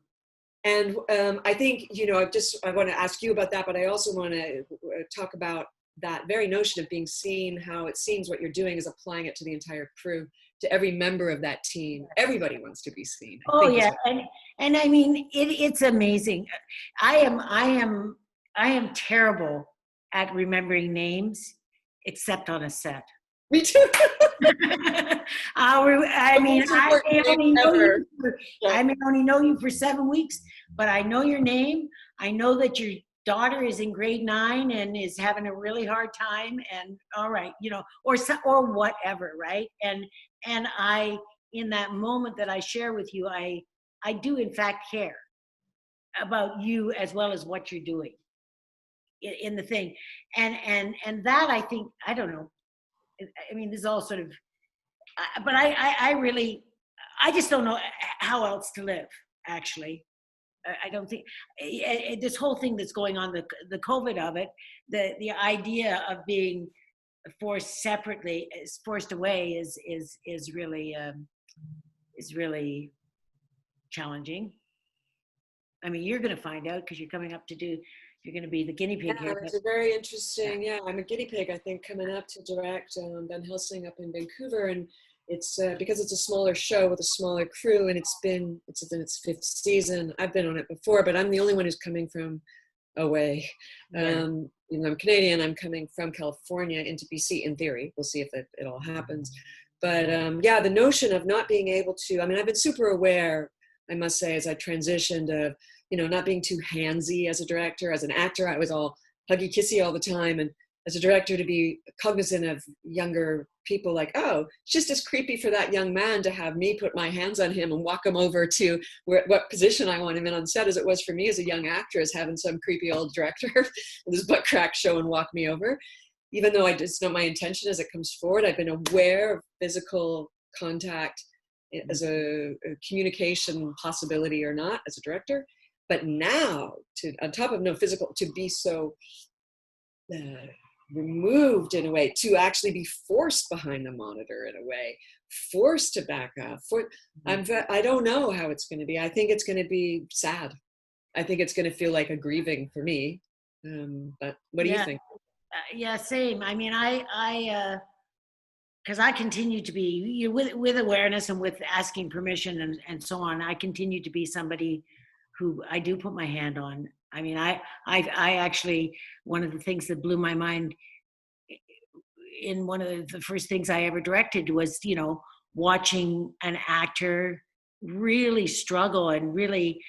And I think, you know, I want to ask you about that, but I also want to talk about that very notion of being seen, how it seems what you're doing is applying it to the entire crew, to every member of that team. Everybody wants to be seen. I Oh think yeah, and I mean it's amazing. I am terrible at remembering names, except on a set. Me too. I mean, Yeah. I may only know you for 7 weeks, but I know your name. I know that your daughter is in grade 9 and is having a really hard time, and all right, you know, or whatever, right? And I, in that moment that I share with you, I do in fact care about you as well as what you're doing in the thing, and that I think, I don't know. I mean, this is all sort of, but I really, I just don't know how else to live, actually. I don't think this whole thing that's going on, the COVID of it, the idea of being forced separately, is forced away, is really challenging. I mean, you're going to find out because you're coming up to do. You're going to be the guinea pig Yeah, here. it's a very interesting. Yeah, I'm a guinea pig. I think coming up to direct Van Helsing up in Vancouver, and it's because it's a smaller show with a smaller crew, and it's in its 5th season. I've been on it before, but I'm the only one who's coming from away. Yeah. You know, I'm Canadian. I'm coming from California into BC. In theory, we'll see if it all happens. But yeah, the notion of not being able to. I mean, I've been super aware, I must say, as I transitioned of, you know, not being too handsy as a director. As an actor, I was all huggy kissy all the time. And as a director, to be cognizant of younger people, like, oh, it's just as creepy for that young man to have me put my hands on him and walk him over to what position I want him in on set, as it was for me as a young actress, having some creepy old director with his butt crack show and walk me over. Even though it's not my intention as it comes forward, I've been aware of physical contact as a communication possibility or not as a director. But now, on top of no physical, to be so removed in a way, to actually be forced behind the monitor in a way, forced to back up. I don't know how it's going to be. I think it's going to be sad. I think it's going to feel like a grieving for me. But what do you think? Yeah, same. I mean, because I continue to be, with awareness and with asking permission and so on. I continue to be somebody who I do put my hand on. I mean, I actually, one of the things that blew my mind in one of the first things I ever directed was, you know, watching an actor really struggle and really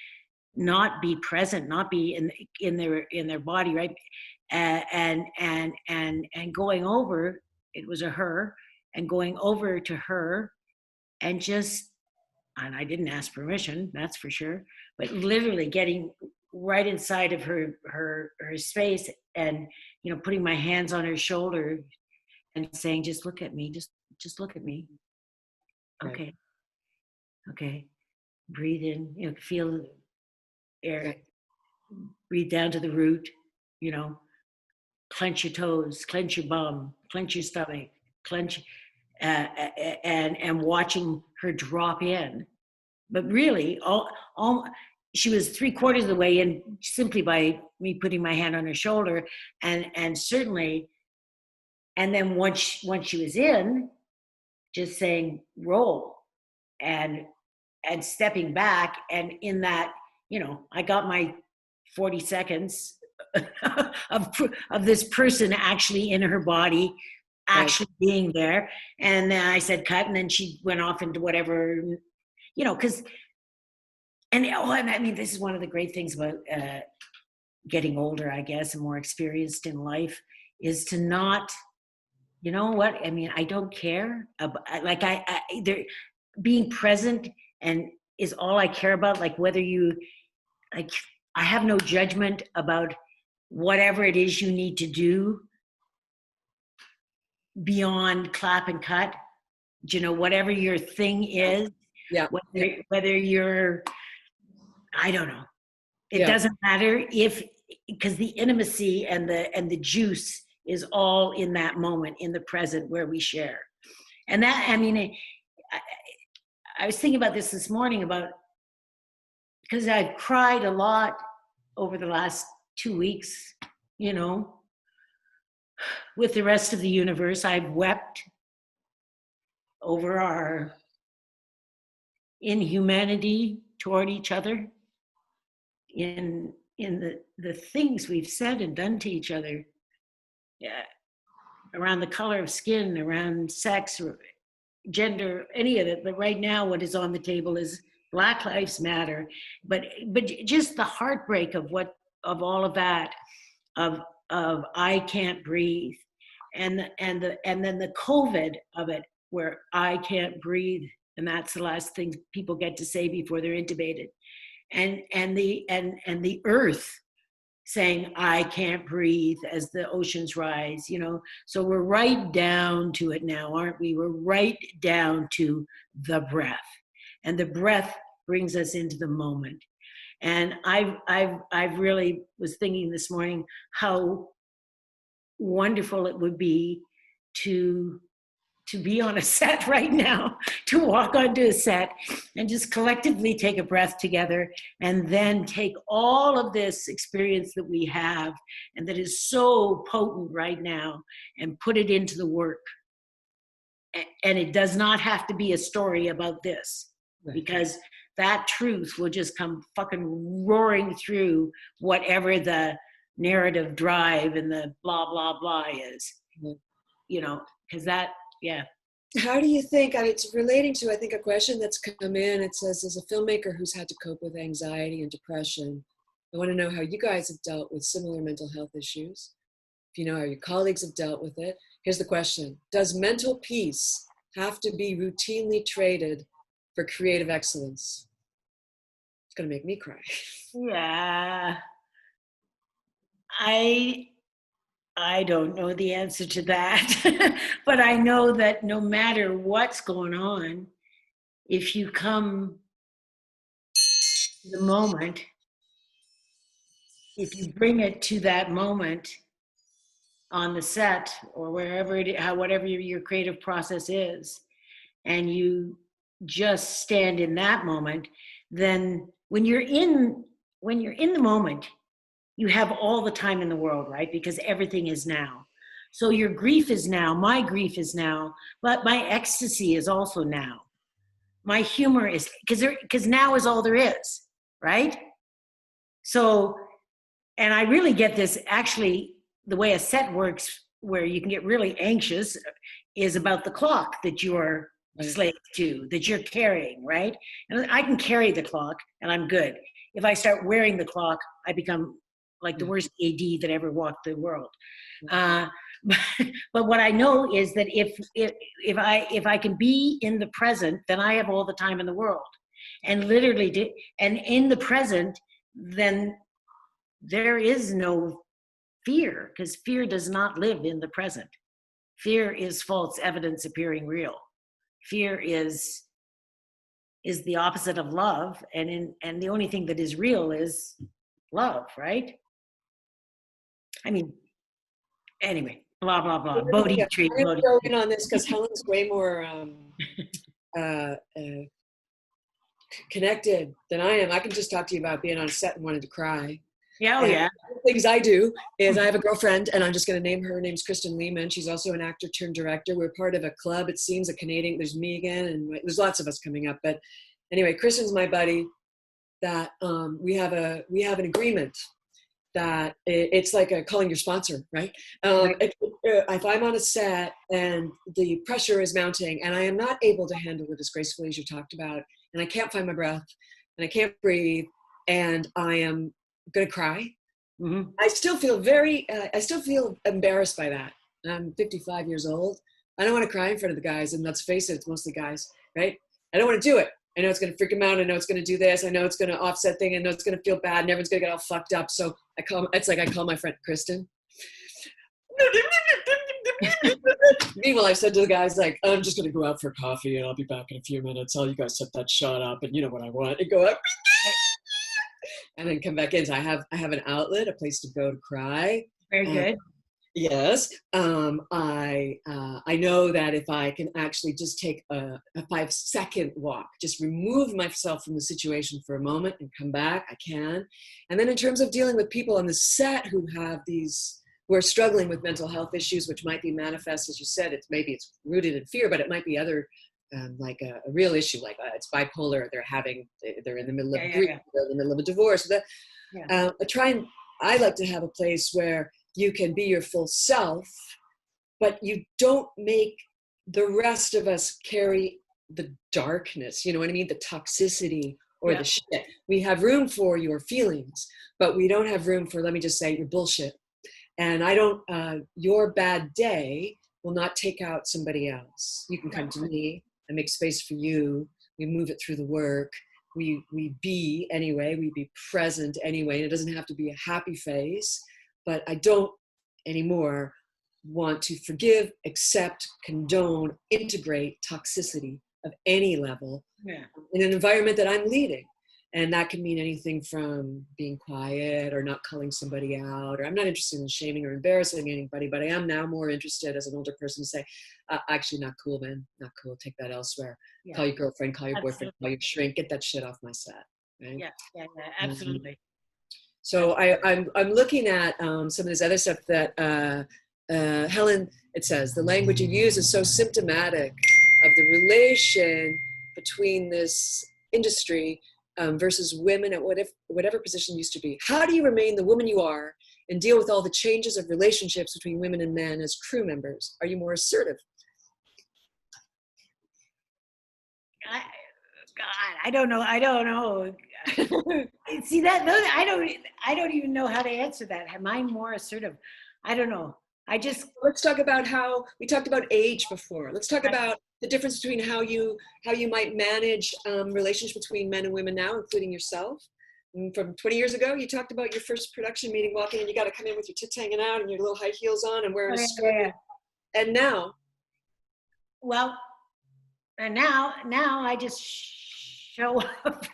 not be present, not be in their body, right? And going over, it was a her, and going over to her and I didn't ask permission, that's for sure, but literally getting right inside of her space and, you know, putting my hands on her shoulder and saying, just look at me, just look at me. Okay. Okay. Breathe in, you know, feel air, breathe down to the root, you know, clench your toes, clench your bum, clench your stomach, clench, and watching her drop in. But really, she was 3/4 of the way in simply by me putting my hand on her shoulder, and certainly, and then once she was in, just saying roll, and stepping back, and in that, you know, I got my 40 seconds of this person actually in her body, actually being there, and then I said cut, and then she went off into whatever. You know, because, and I mean, this is one of the great things about getting older, I guess, and more experienced in life, is to not, you know what? I mean, I don't care. Like being present and is all I care about. Like whether you, like, I have no judgment about whatever it is you need to do beyond clap and cut. You know, whatever your thing is. Yeah. Whether you're, I don't know. It doesn't matter because the intimacy and the juice is all in that moment, in the present where we share. And that, I mean, I was thinking about this morning because I've cried a lot over the last 2 weeks, you know, with the rest of the universe. I've wept over our inhumanity toward each other, in the things we've said and done to each other, yeah, around the color of skin, around sex, or gender, any of it. But right now, what is on the table is Black Lives Matter. But just the heartbreak of all of that, of I can't breathe, and then the COVID of it, where I can't breathe, and that's the last thing people get to say before they're intubated, and the earth saying I can't breathe as the oceans rise, So we're right down to it now, aren't we? We're right down to the breath, and the breath brings us into the moment. And I've really was thinking this morning how wonderful it would be to be on a set right now, to walk onto a set and just collectively take a breath together, and then take all of this experience that we have and that is so potent right now and put it into the work. And it does not have to be a story about this, because that truth will just come fucking roaring through whatever the narrative drive and the blah, blah, blah is, because that, yeah. How do you think, it's relating to, I think, a question that's come in. It says, as a filmmaker who's had to cope with anxiety and depression, I want to know how you guys have dealt with similar mental health issues. If you know how your colleagues have dealt with it. Here's the question. Does mental peace have to be routinely traded for creative excellence? It's going to make me cry. Yeah. I don't know the answer to that, but I know that no matter what's going on, if you come to the moment, if you bring it to that moment on the set or wherever whatever your creative process is, and you just stand in that moment, then when you're in the moment, you have all the time in the world, right? Because everything is now. So your grief is now, my grief is now, but my ecstasy is also now. My humor is, because now is all there is, right? So, and I really get this, actually, the way a set works, where you can get really anxious, is about the clock that you're slave to, that you're carrying, right? And I can carry the clock and I'm good. If I start wearing the clock, I become like the worst AD that ever walked the world. But what I know is that if I can be in the present, then I have all the time in the world. And literally, and in the present, then there is no fear, because fear does not live in the present. Fear is false evidence appearing real. Fear is the opposite of love, and the only thing that is real is love, right? I mean, anyway, blah, blah, blah. Bodhi tree. I'm going to go in on this because Helen's way more connected than I am. I can just talk to you about being on a set and wanting to cry. Yeah, yeah. Things I do is I have a girlfriend, and I'm just going to name her. Her name's Kristen Lehman. She's also an actor turned director. We're part of a club. It seems a Canadian. There's me again, and there's lots of us coming up. But anyway, Kristen's my buddy. That we have an agreement that it's like calling your sponsor, right? If I'm on a set and the pressure is mounting and I am not able to handle it as gracefully as you talked about, and I can't find my breath and I can't breathe and I am going to cry, I still feel embarrassed by that. I'm 55 years old. I don't want to cry in front of the guys, and let's face it, it's mostly guys, right? I don't want to do it. I know it's going to freak them out. I know it's going to do this. I know it's going to offset thing. I know it's going to feel bad, and everyone's going to get all fucked up. So I call my friend Kristen. Meanwhile, I said to the guys, like, I'm just going to go out for coffee, and I'll be back in a few minutes. All you guys set that shot up, and you know what I want. And go up, and then come back in. So I have an outlet, a place to go to cry. Very good. Yes. I know that if I can actually just take a 5-second walk, just remove myself from the situation for a moment and come back, I can. And then in terms of dealing with people on the set who have these who are struggling with mental health issues, which might be manifest, as you said, maybe it's rooted in fear, but it might be other, like a real issue, like it's bipolar, they're in the middle of grief, they're in the middle of a divorce. I like to have a place where you can be your full self, but you don't make the rest of us carry the darkness, you know what I mean? The toxicity or the shit. We have room for your feelings, but we don't have room for, let me just say, your bullshit. And your bad day will not take out somebody else. You can come to me, I make space for you. We move it through the work. We be anyway, we be present anyway. And it doesn't have to be a happy face, but I don't anymore want to forgive, accept, condone, integrate toxicity of any level in an environment that I'm leading. And that can mean anything from being quiet or not calling somebody out, or I'm not interested in shaming or embarrassing anybody, but I am now more interested as an older person to say, actually not cool, man, not cool, take that elsewhere. Call your girlfriend, call your boyfriend, call your shrink, get that shit off my set. Right? Yeah, absolutely. So I'm looking at some of this other stuff that Helen, it says, the language you use is so symptomatic of the relation between this industry versus women at whatever position used to be. How do you remain the woman you are and deal with all the changes of relationships between women and men as crew members? Are you more assertive? I don't know. See that? I don't even know how to answer that. Am I more assertive? I don't know. Let's talk about how we talked about age before. Let's talk about the difference between how you might manage relationships between men and women now, including yourself. And from 20 years ago, you talked about your first production meeting, walking in, you got to come in with your tits hanging out and your little high heels on and wearing a skirt. Yeah. And now? Well, and now I just show up.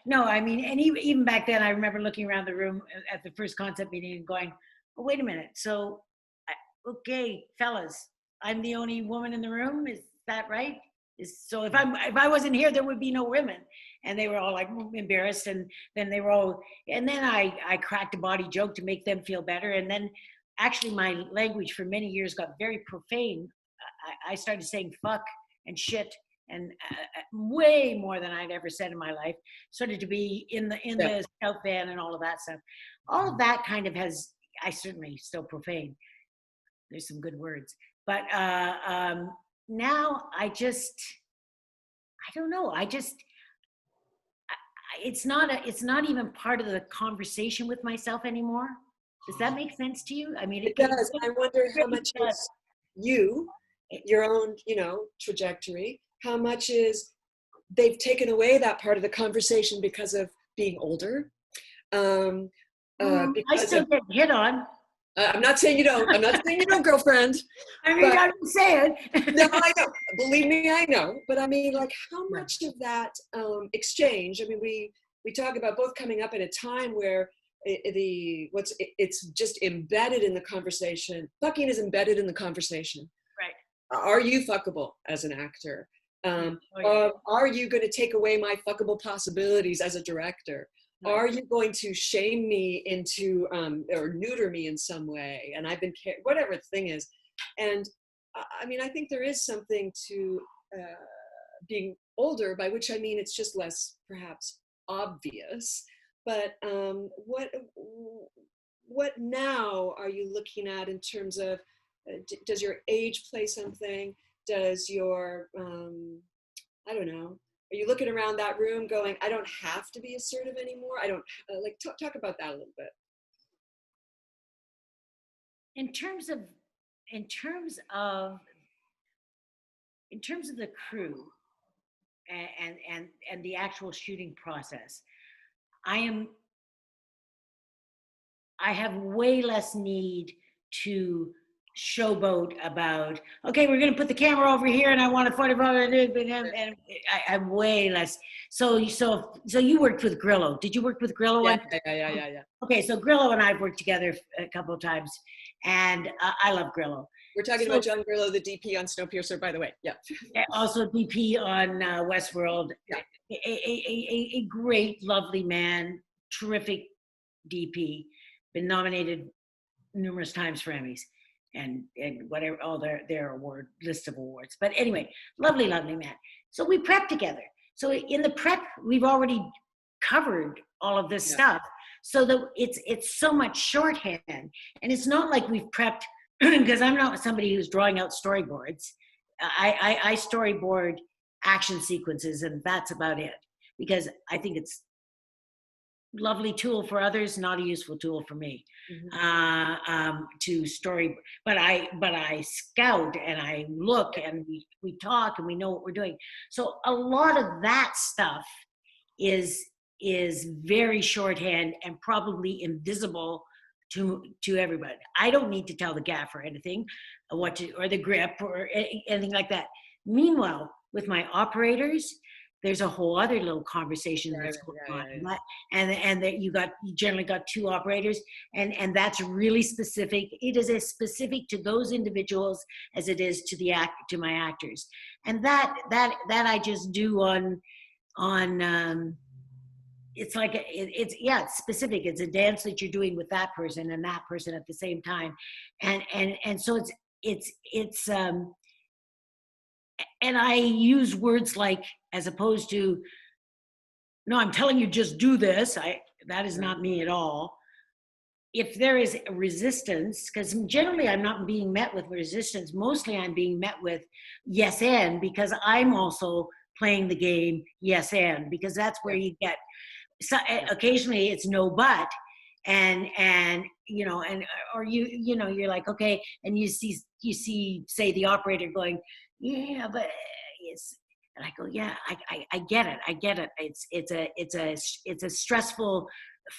No, I mean, and even back then, I remember looking around the room at the first concept meeting and going, oh, wait a minute. So, okay, fellas, I'm the only woman in the room. Is that right? So if I wasn't here, there would be no women. And they were all like embarrassed. And then and then I cracked a body joke to make them feel better. And then actually my language for many years got very profane. I started saying fuck and shit and way more than I'd ever said in my life. Started to be in the scout van and all of that stuff. All of that kind of I certainly still profane. There's some good words, but now I don't know. It's not even part of the conversation with myself anymore. Does that make sense to you? I mean, it does. I wonder how much is your own, trajectory. How much is they've taken away that part of the conversation because of being older. I still get hit on. I'm not saying you don't. I'm not saying you don't, girlfriend. I mean, I'm saying. No, I know. Believe me, I know. But I mean, like, how much of that exchange? I mean, we talk about both coming up at a time where it's just embedded in the conversation. Fucking is embedded in the conversation. Right. Are you fuckable as an actor? Are you going to take away my fuckable possibilities as a director? Are you going to shame me into or neuter me in some way? And I've been whatever the thing is. And I mean, I think there is something to being older, by which I mean it's just less perhaps obvious. But what now are you looking at in terms of does your age play something? Does your I don't know. Are you looking around that room going, I don't have to be assertive anymore? I don't talk about that a little bit. In terms of the crew and the actual shooting process, I have way less need to showboat about, okay, we're going to put the camera over here and I want to photograph and I'm way less. So you worked with Grillo. Did you work with Grillo? Yeah. Okay, so Grillo and I've worked together a couple of times and I love Grillo. We're talking about John Grillo, the DP on Snowpiercer, by the way. Yeah. Also DP on Westworld. Yeah. A great, lovely man, terrific DP. Been nominated numerous times for Emmys and whatever, all their award list of awards. But anyway, lovely man. So we prep together. So in the prep, we've already covered all of this stuff. So that it's so much shorthand, and it's not like we've prepped because I'm not somebody who's drawing out storyboards. I storyboard action sequences, and that's about it, because I think it's a lovely tool for others, not a useful tool for me. To story, but I scout and I look and we talk and we know what we're doing. So a lot of that stuff is very shorthand and probably invisible to everybody. I don't need to tell the gaffer anything, or the grip or anything like that. Meanwhile, with my operators, there's a whole other little conversation that's going on. And that you generally got two operators, and that's really specific. It is as specific to those individuals as it is to my actors. And that I just do on it's like it's specific. It's a dance that you're doing with that person and that person at the same time. And so it's and I use words like, as opposed to, no, I'm telling you, just do this. That is not me at all. If there is a resistance, because generally I'm not being met with resistance, mostly I'm being met with yes and, because I'm also playing the game yes and, because that's where you get, so occasionally it's no but, and or you're like, okay, and you see say the operator going, yeah, but it's, and I go, yeah, I get it. It's a stressful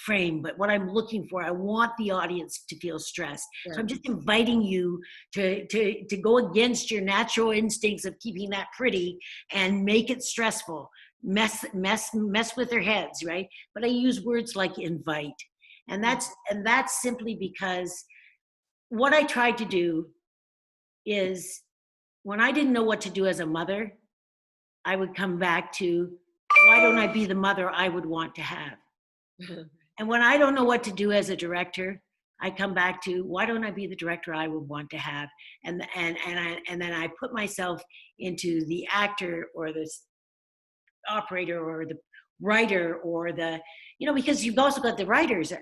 frame, but what I'm looking for, I want the audience to feel stressed. Yeah. So I'm just inviting you to go against your natural instincts of keeping that pretty and make it stressful. Mess with their heads, right? But I use words like invite, and that's simply because what I tried to do is, when I didn't know what to do as a mother, I would come back to, why don't I be the mother I would want to have? And when I don't know what to do as a director, I come back to, why don't I be the director I would want to have? And then I put myself into the actor or the operator or the writer or the, because you've also got the writers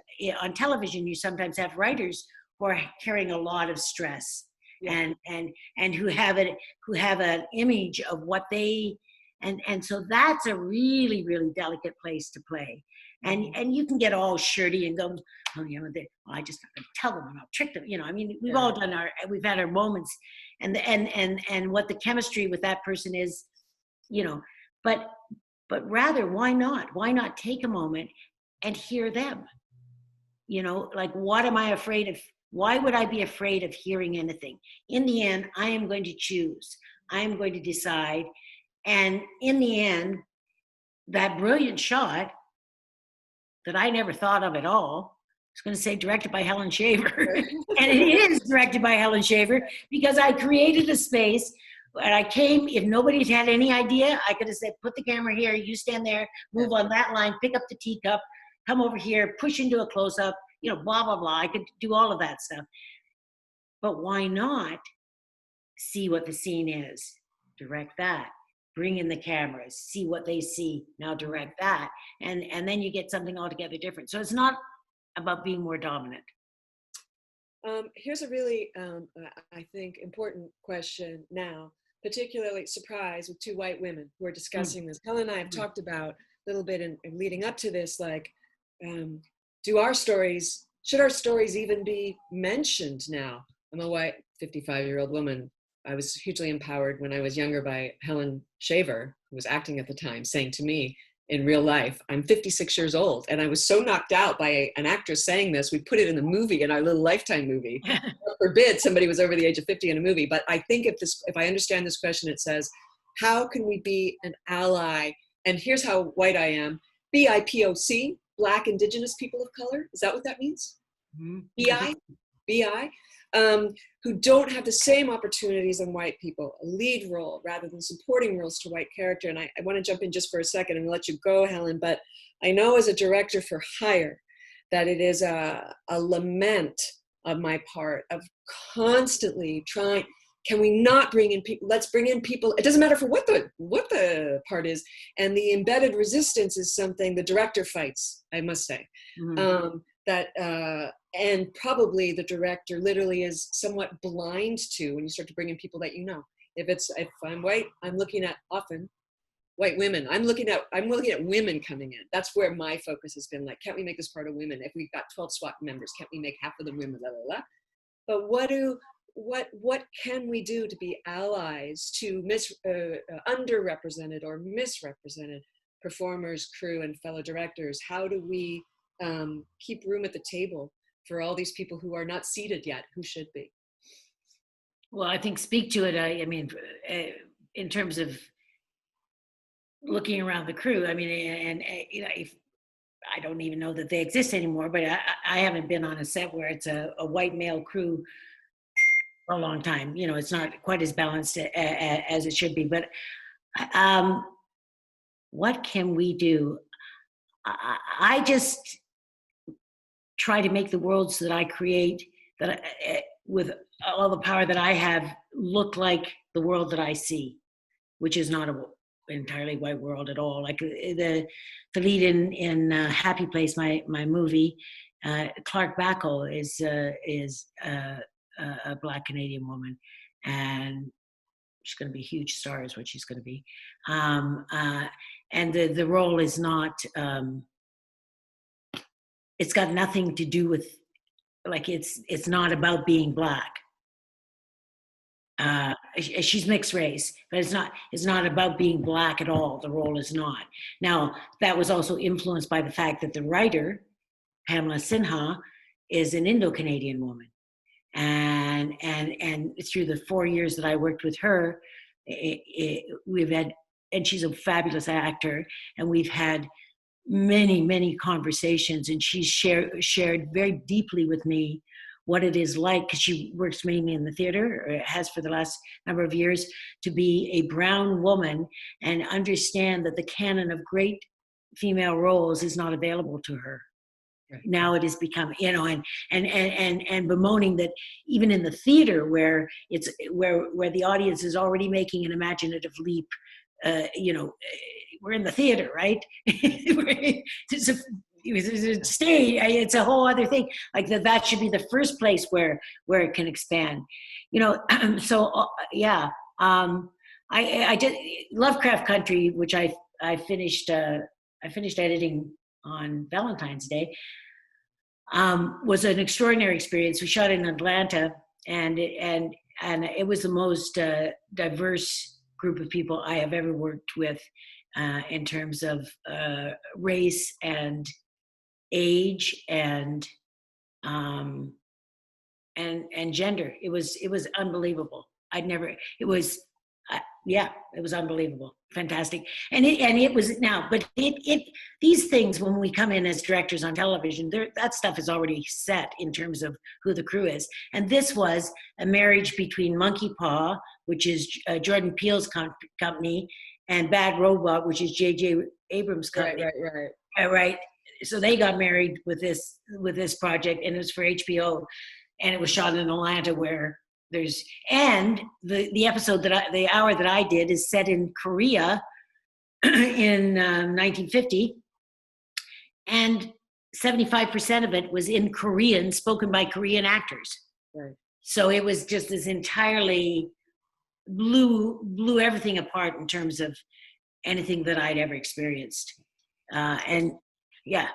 on television. You sometimes have writers who are carrying a lot of stress. Yeah. And who have an image of what they, and so that's a really, really delicate place to play. And you can get all shirty and go, oh, I just have to tell them and I'll trick them. We've all done we've had our moments, and what the chemistry with that person is, but rather, why not? Why not take a moment and hear them? Like, what am I afraid of? Why would I be afraid of hearing anything? In the end, I am going to choose. I am going to decide. And in the end, that brilliant shot that I never thought of at all, I was going to say directed by Helen Shaver. And it is directed by Helen Shaver, because I created a space and I came, if nobody had any idea, I could have said, put the camera here, you stand there, move on that line, pick up the teacup, come over here, push into a close-up, blah, blah, blah. I could do all of that stuff. But why not see what the scene is? Direct that. Bring in the cameras. See what they see. Now direct that. And then you get something altogether different. So it's not about being more dominant. Here's a really, I think, important question now, particularly surprise with two white women who are discussing this. Helen and I have talked about a little bit in leading up to this, like, should our stories even be mentioned now? I'm a white 55-year-old woman. I was hugely empowered when I was younger by Helen Shaver, who was acting at the time, saying to me in real life, I'm 56 years old. And I was so knocked out by an actress saying this, we put it in a movie, in our little Lifetime movie. God forbid somebody was over the age of 50 in a movie. But I think if I understand this question, it says, how can we be an ally? And here's how white I am. BIPOC, Black Indigenous People of Color. Is that what that means? Mm-hmm. BI, who don't have the same opportunities than white people, a lead role rather than supporting roles to white character. And I want to jump in just for a second and let you go, Helen, but I know as a director for hire that it is a lament of my part of constantly trying. Can we not bring in people? Let's bring in people. It doesn't matter for what the part is. And the embedded resistance is something the director fights, I must say. Mhm. And probably the director literally is somewhat blind to when you start to bring in people that you know. If I'm white, I'm looking at often white women. I'm looking at women coming in. That's where my focus has been. Like, can't we make this part of women? If we've got 12 SWAT members, can't we make half of them women? Blah, blah, blah. But what can we do to be allies to underrepresented or misrepresented performers, crew, and fellow directors? How do we keep room at the table for all these people who are not seated yet, who should be? Well, I think speak to it. I mean, in terms of looking around the crew, I mean, and you know, if I don't even know that they exist anymore, but I haven't been on a set where it's a white male crew for a long time. You know, it's not quite as balanced as it should be. But what can we do? I just try to make the worlds that I create, with all the power that I have, look like the world that I see, which is not an entirely white world at all. Like the lead in Happy Place, my movie, Clark Backel is a Black Canadian woman, and she's going to be a huge star, is what she's going to be. And the role is not. It's got nothing to do with, like, it's not about being Black. She's mixed race, but it's not about being Black at all. The role is not. Now, that was also influenced by the fact that the writer, Pamela Sinha, is an Indo-Canadian woman. And through the 4 years that I worked with her, we've had, and she's a fabulous actor, and we've had many conversations, and she's shared very deeply with me what it is like, because she works mainly in the theater, or has for the last number of years, to be a brown woman and understand that the canon of great female roles is not available to her. Right. Now it has become, you know, and bemoaning that even in the theater, where it's where the audience is already making an imaginative leap, you know, we're in the theater, right? It's a stage. It's a whole other thing. Like that should be the first place where it can expand, you know. So yeah, I did Lovecraft Country, which I finished editing on Valentine's Day. Was an extraordinary experience. We shot in Atlanta, and it was the most diverse group of people I have ever worked with, in terms of race and age and gender. It was unbelievable. It was unbelievable, fantastic. And it was now, but these things, when we come in as directors on television, that stuff is already set in terms of who the crew is. And this was a marriage between Monkey Paw, which is Jordan Peele's company, and Bad Robot, which is J.J. Abrams' company. Right. So they got married with this project, and it was for HBO, and it was shot in Atlanta, where there's, and the episode the hour that I did is set in Korea in 1950, and 75% of it was in Korean, spoken by Korean actors. Right. So it was just this entirely blew everything apart in terms of anything that I'd ever experienced. And yeah.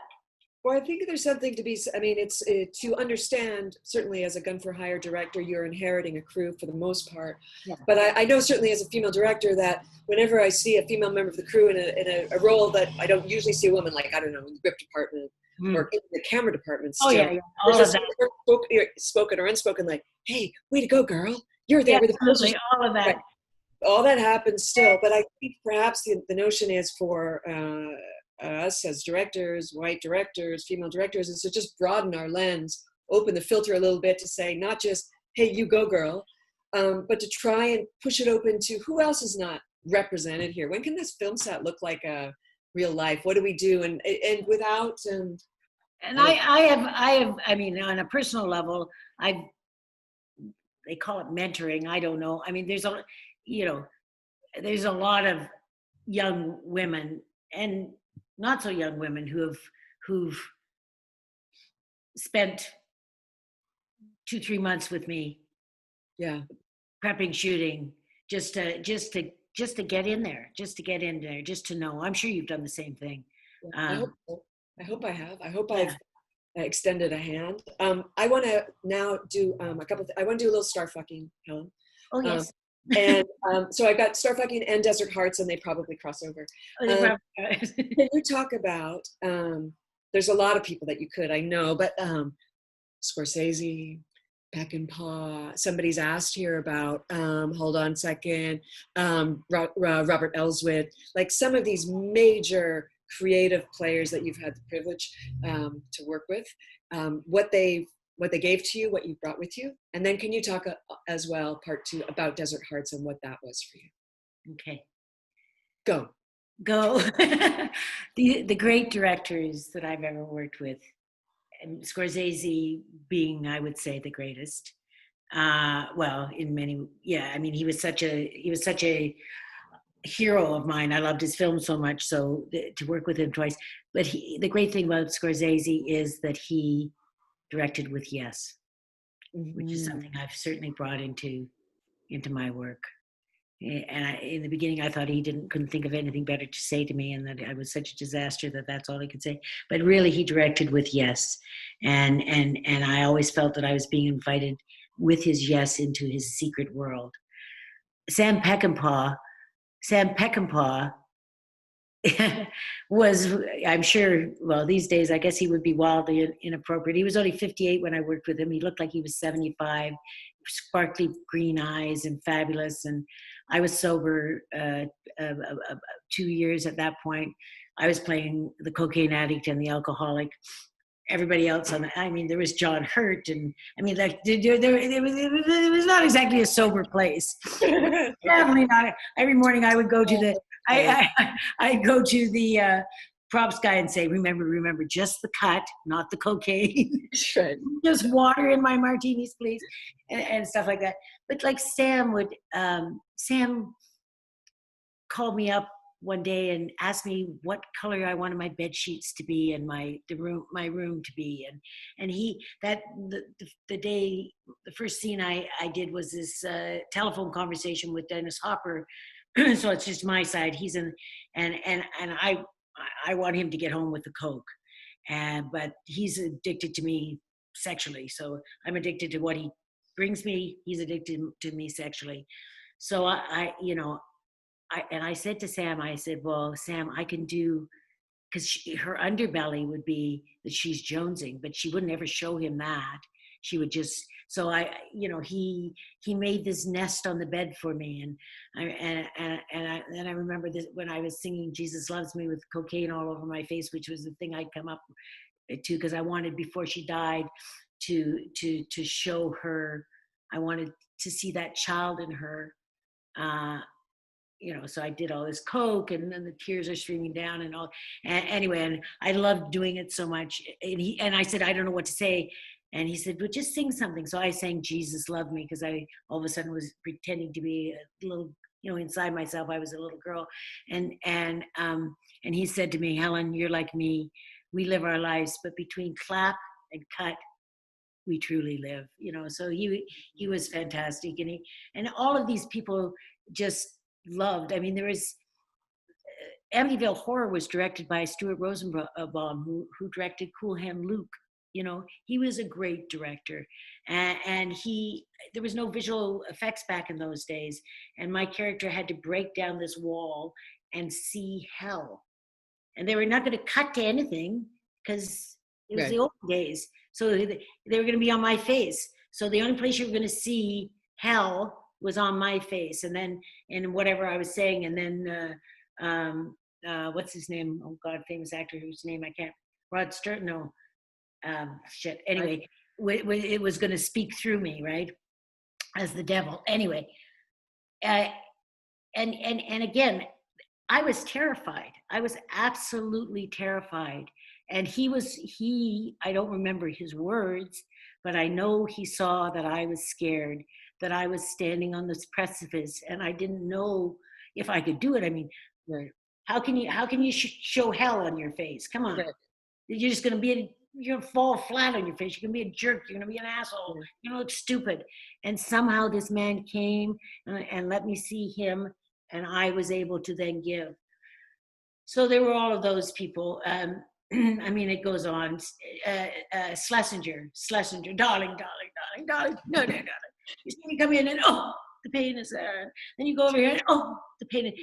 Well, I think there's something to be, I mean, it's to understand, certainly as a gun for hire director, you're inheriting a crew for the most part. Yeah. But I know certainly as a female director that whenever I see a female member of the crew in a role that I don't usually see a woman, like, I don't know, in the grip department or in the camera department. Oh, yeah. All of that. Spoken or unspoken, like, hey, way to go, girl. You're there. Yeah, absolutely. All of that. Right. All that happens still. But I think perhaps the notion is for us as directors, white directors, female directors, is to just broaden our lens, open the filter a little bit to say, not just, hey, you go girl, but to try and push it open to who else is not represented here. When can this film set look like a real life? What do we do? And without And I mean, on a personal level, they call it mentoring. I don't know. I mean, you know, there's a lot of young women and not so young women who've spent 2-3 months with me. Yeah. Prepping, shooting, just to get in there, just to know. I'm sure you've done the same thing. I hope so. I hope I have. I hope Yeah. I've extended a hand. I want to now do a couple. I want to do a little star fucking, Helen. Oh yes. And so I've got star fucking and desert hearts, and they probably cross over. Can you talk about? There's a lot of people that you could, I know, but Scorsese, Peckinpah. Somebody's asked here about. Hold on a second. Robert Elswit. Like some of these major creative players that you've had the privilege to work with, what they gave to you, what you brought with you, and then can you talk as well, part 2, about Desert Hearts and what that was for you? Okay. Go. The great directors that I've ever worked with, and Scorsese being, I would say, the greatest. Well, in many, yeah. I mean, he was such a hero of mine. I loved his film so much, so to work with him twice. But the great thing about Scorsese is that he directed with yes, which is something I've certainly brought into my work. And in the beginning, I thought he couldn't think of anything better to say to me, and that I was such a disaster that that's all he could say. But really, he directed with yes, and I always felt that I was being invited with his yes into his secret world. Sam Peckinpah was, I'm sure, well, these days, I guess he would be wildly inappropriate. He was only 58 when I worked with him. He looked like he was 75, sparkly green eyes and fabulous. And I was sober 2 years at that point. I was playing the cocaine addict and the alcoholic. Everybody else I mean, there was John Hurt, and I mean, like, it was not exactly a sober place. Definitely not. Every morning I would go to I'd go to the props guy and say, remember, just the cut, not the cocaine. Right. Just water in my martinis, please, and stuff like that. But like Sam called me up one day and asked me what color I wanted my bed sheets to be and my room to be, and the first scene I did was this telephone conversation with Dennis Hopper. So it's just my side. He's in, and I want him to get home with the coke, but he's addicted to me sexually. So I'm addicted to what he brings me. He's addicted to me sexually. So I said to Sam, I said, well, Sam, I can do, because her underbelly would be that she's jonesing, but she wouldn't ever show him that. She would just, so he made this nest on the bed for me. And I remember this when I was singing Jesus Loves Me with cocaine all over my face, which was the thing I'd come up to, because I wanted, before she died, to show her, I wanted to see that child in her. So I did all this coke, and then the tears are streaming down and all. And anyway, and I loved doing it so much. And I said, I don't know what to say. And he said, well, just sing something. So I sang Jesus Love Me, because I all of a sudden was pretending to be a little, inside myself, I was a little girl. And he said to me, Helen, you're like me. We live our lives, but between clap and cut, we truly live. So he was fantastic. And all of these people just loved. I mean, there was Amityville Horror was directed by Stuart Rosenbaum, who directed Cool Hand Luke. He was a great director, and there was no visual effects back in those days, and my character had to break down this wall and see hell, and they were not going to cut to anything because it was the old days, so they were going to be on my face. So the only place you were going to see hell was on my face, and then in whatever I was saying, and then what's his name? Oh God, famous actor whose name I can't. Rod Stewart. No. Anyway, it was going to speak through me, right, as the devil. Anyway, and again, I was terrified. I was absolutely terrified. And I don't remember his words, but I know he saw that I was scared, that I was standing on this precipice, and I didn't know if I could do it. I mean, Right. how can you show hell on your face? Come on. Right. You're just going to you're going to fall flat on your face. You're going to be a jerk. You're going to be an asshole. Yeah. You're going to look stupid. And somehow this man came and let me see him, and I was able to then give. So there were all of those people. I mean, it goes on. Schlesinger, darling. No, darling. You see me come in and, oh, the pain is there. Then you go over here and, oh, the pain, and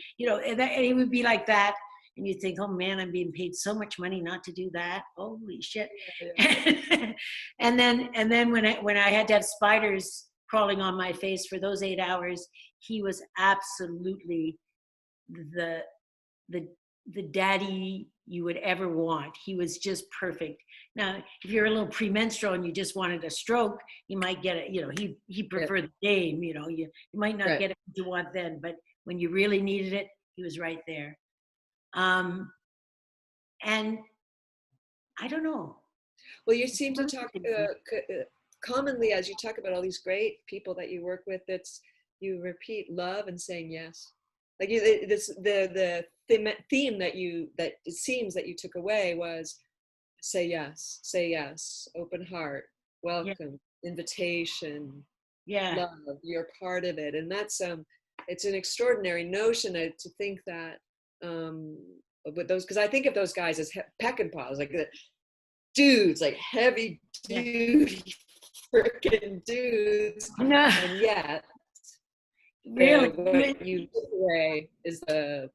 it would be like that. And you think, oh man, I'm being paid so much money not to do that. Holy shit. Yeah. and then when I had to have spiders crawling on my face for those 8 hours, he was absolutely the daddy you would ever want. He was just perfect. Now, if you're a little premenstrual and you just wanted a stroke, you might get it. He preferred the game. You might not get it what you want then, but when you really needed it, he was right there. And I don't know. Well, you seem to talk commonly, as you talk about all these great people that you work with, you repeat love and saying yes. Like the theme that it seems that you took away was say yes, open heart, welcome, invitation, love, you're part of it. And that's it's an extraordinary notion to think that with those, because I think of those guys as Peckinpahs, like the dudes, like heavy duty freaking dudes. No. And yet really what you took away is the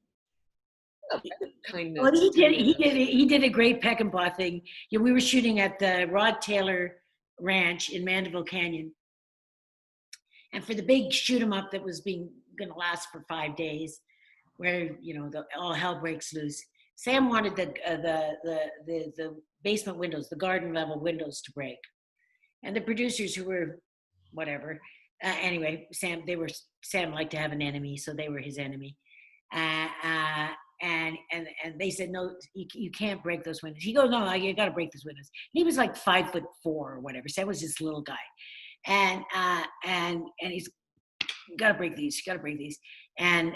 kindness. Well, he did a great Peckinpah thing. We were shooting at the Rod Taylor Ranch in Mandeville Canyon, and for the big shoot 'em up that was going to last for 5 days, where all hell breaks loose. Sam wanted the basement windows, the garden level windows, to break, and the producers, who were whatever. Anyway, Sam liked to have an enemy, so they were his enemy. And they said, no, you can't break those windows. He goes, no, you got to break those windows. And he was like 5'4" or whatever. Sam was this little guy, and he's got to break these. You got to break these. And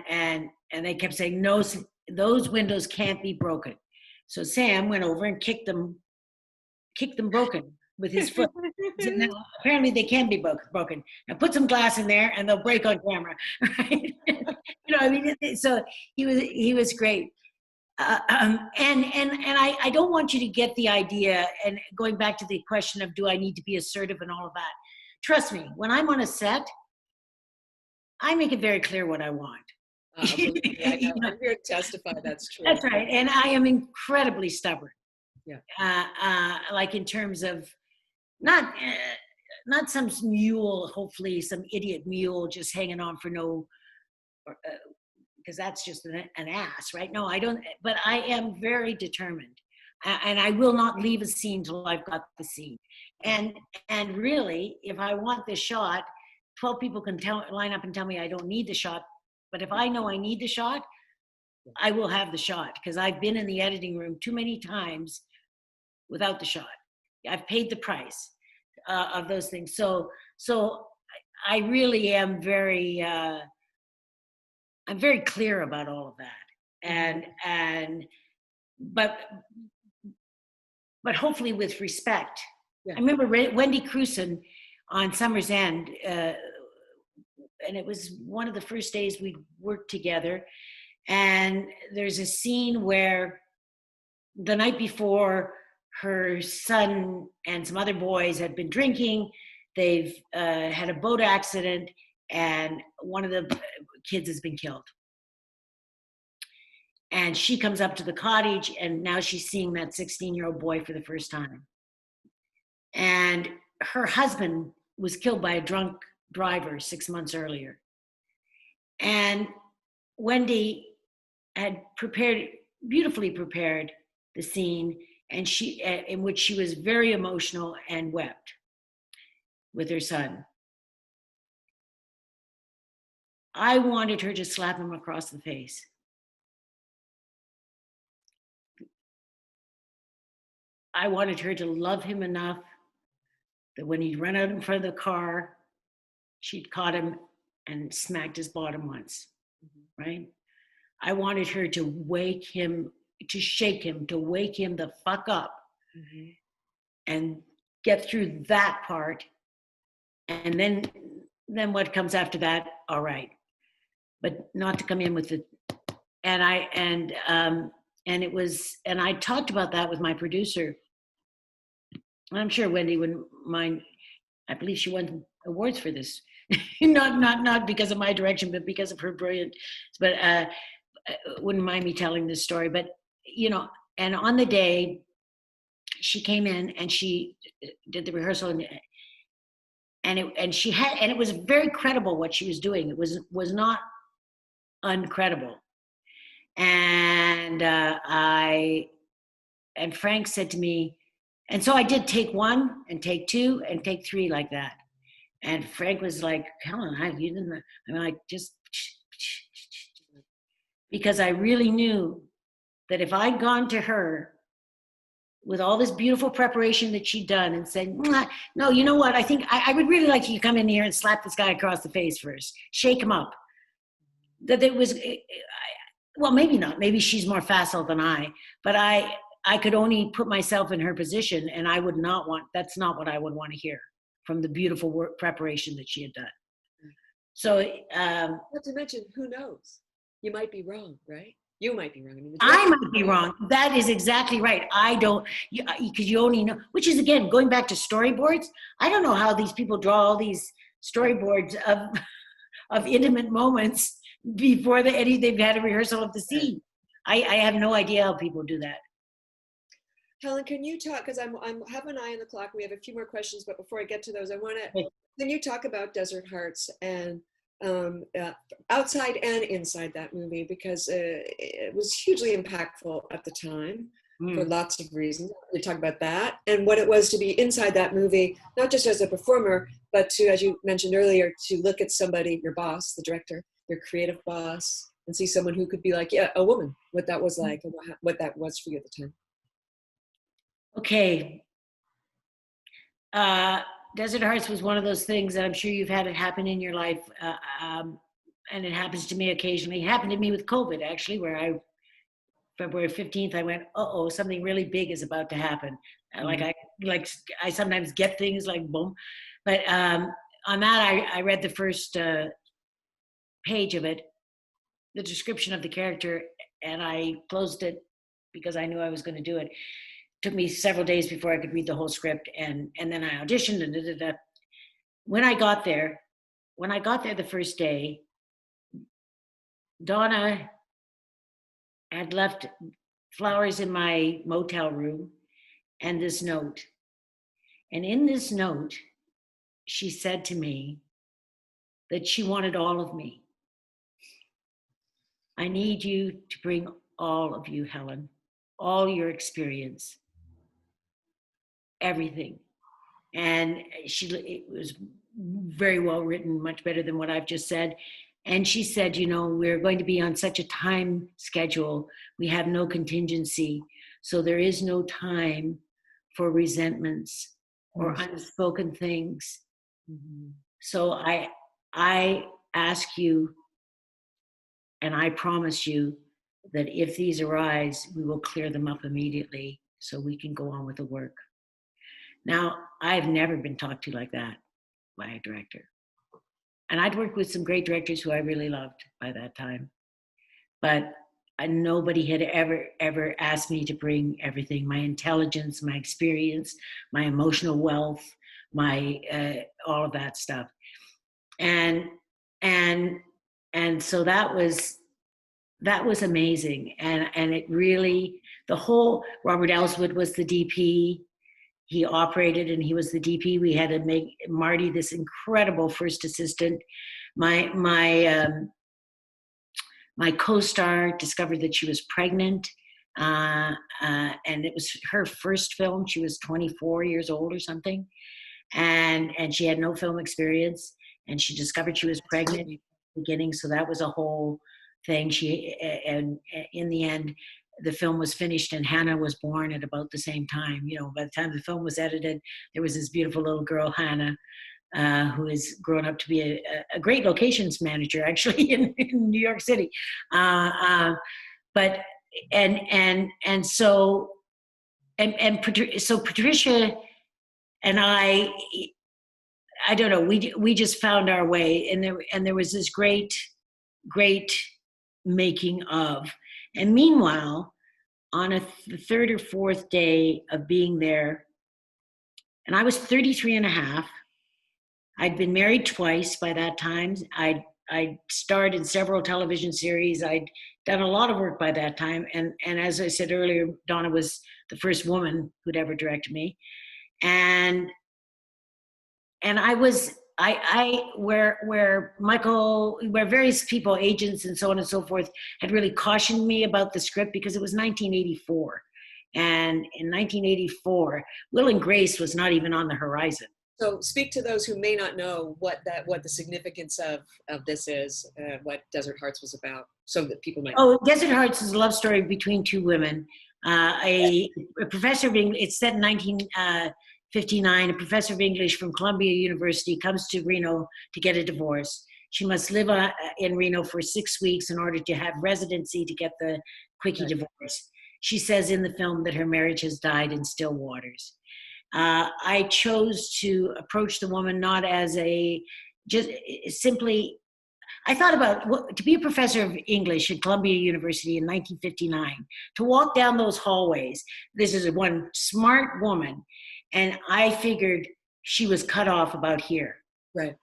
they kept saying, no, those windows can't be broken. So Sam went over and kicked them broken with his foot. Now, apparently they can be broken. Now put some glass in there and they'll break on camera, right? So he was great. And I don't want you to get the idea, and going back to the question of, do I need to be assertive and all of that? Trust me, when I'm on a set, I make it very clear what I want. I'm here to testify that's true. That's right. And I am incredibly stubborn. Yeah. Like in terms of not some mule, hopefully some idiot mule just hanging on for no, because that's just an ass, right? No, I don't. But I am very determined, and I will not leave a scene till I've got the scene. And really, if I want this shot, 12 people can line up and tell me I don't need the shot. But if I know I need the shot, I will have the shot, because I've been in the editing room too many times without the shot. I've paid the price of those things. So I really am very, I'm very clear about all of that. But hopefully with respect. Yeah. I remember Wendy Crewson on Summer's End, and it was one of the first days we worked together. And there's a scene where the night before, her son and some other boys had been drinking. They've had a boat accident, and one of the kids has been killed. And she comes up to the cottage, and now she's seeing that 16-year-old boy for the first time. And her husband was killed by a drunk driver 6 months earlier. And Wendy had beautifully prepared the scene, and in which she was very emotional and wept with her son. I wanted her to slap him across the face. I wanted her to love him enough that when he'd run out in front of the car, she'd caught him and smacked his bottom once, right? I wanted her to wake him, to shake him, to wake him the fuck up and get through that part. And then what comes after that, all right. But not to come in with the, and it was, and I talked about that with my producer. I'm sure Wendy wouldn't mind. I believe she won awards for this. not because of my direction, but because of her brilliant, but wouldn't mind me telling this story. But, you know, and on the day she came in and she did the rehearsal and it was very credible what she was doing. It was not uncredible. And Frank said to me, and so I did take 1 and take 2 and take 3 like that. And Frank was like, Helen, you didn't, I mean, like just, because I really knew that if I'd gone to her with all this beautiful preparation that she'd done and said, no, you know what? I think I would really like you to come in here and slap this guy across the face first, shake him up. That it was, well, maybe not. Maybe she's more facile than I, but I could only put myself in her position, and I would not want, that's not what I would want to hear from the beautiful work preparation that she had done. So, not to mention, who knows? You might be wrong, right? You might be wrong. I might be wrong. That is exactly right. I don't, because you only know, which is again, going back to storyboards, I don't know how these people draw all these storyboards of intimate moments before they've had a rehearsal of the scene. I have no idea how people do that. Helen, can you talk, because I have an eye on the clock. We have a few more questions, but before I get to those, I want to, can you talk about Desert Hearts and outside and inside that movie, because it was hugely impactful at the time for lots of reasons. We talk about that and what it was to be inside that movie, not just as a performer, but to, as you mentioned earlier, to look at somebody, your boss, the director, your creative boss, and see someone who could be like, yeah, a woman, what that was like and what that was for you at the time. Okay. Desert Hearts was one of those things that I'm sure you've had it happen in your life. And it happens to me occasionally. It happened to me with COVID, actually, where February 15th, I went, uh-oh, something really big is about to happen. I sometimes get things like boom. But on that, I read the first page of it, the description of the character, and I closed it because I knew I was going to do it. Took me several days before I could read the whole script, and then I auditioned and When I got there the first day, Donna had left flowers in my motel room and this note. And in this note, she said to me that she wanted all of me. I need you to bring all of you, Helen, all your experience, everything. And it was very well written, much better than what I've just said. And she said, you know, we're going to be on such a time schedule. We have no contingency. So there is no time for resentments or unspoken things. So I ask you, and I promise you that if these arise, we will clear them up immediately so we can go on with the work. Now, I've never been talked to like that by a director. And I'd worked with some great directors who I really loved by that time. But nobody had ever asked me to bring everything, my intelligence, my experience, my emotional wealth, my all of that stuff. And so that was amazing. And it really, the whole, Robert Ellswood was the DP. He operated and he was the DP. We had to make Marty this incredible first assistant. My co-star discovered that she was pregnant, and it was her first film. She was 24 years old or something, and she had no film experience. And she discovered she was pregnant in the beginning, so that was a whole thing. And in the end, the film was finished and Hannah was born at about the same time. You know, by the time the film was edited, there was this beautiful little girl, Hannah, who has grown up to be a great locations manager, actually, in New York City. But so Patricia and I don't know, we just found our way, and there was this great making of. And meanwhile, on the third or fourth day of being there, and I was 33 and a half. I'd been married twice by that time. I'd starred in several television series. I'd done a lot of work by that time. And as I said earlier, Donna was the first woman who'd ever directed me. And I was, where various people, agents and so on and so forth, had really cautioned me about the script, because it was 1984. And in 1984, Will and Grace was not even on the horizon. So speak to those who may not know what the significance of this is, what Desert Hearts was about, so that people might know. Oh, Desert Hearts is a love story between two women. A professor of English, it's set in 1959, a professor of English from Columbia University comes to Reno to get a divorce. She must live in Reno for 6 weeks in order to have residency to get the quickie divorce. She says in the film that her marriage has died in still waters. I chose to approach the woman not as simply, I thought about to be a professor of English at Columbia University in 1959, to walk down those hallways. This is one smart woman, and I figured she was cut off about here. Right.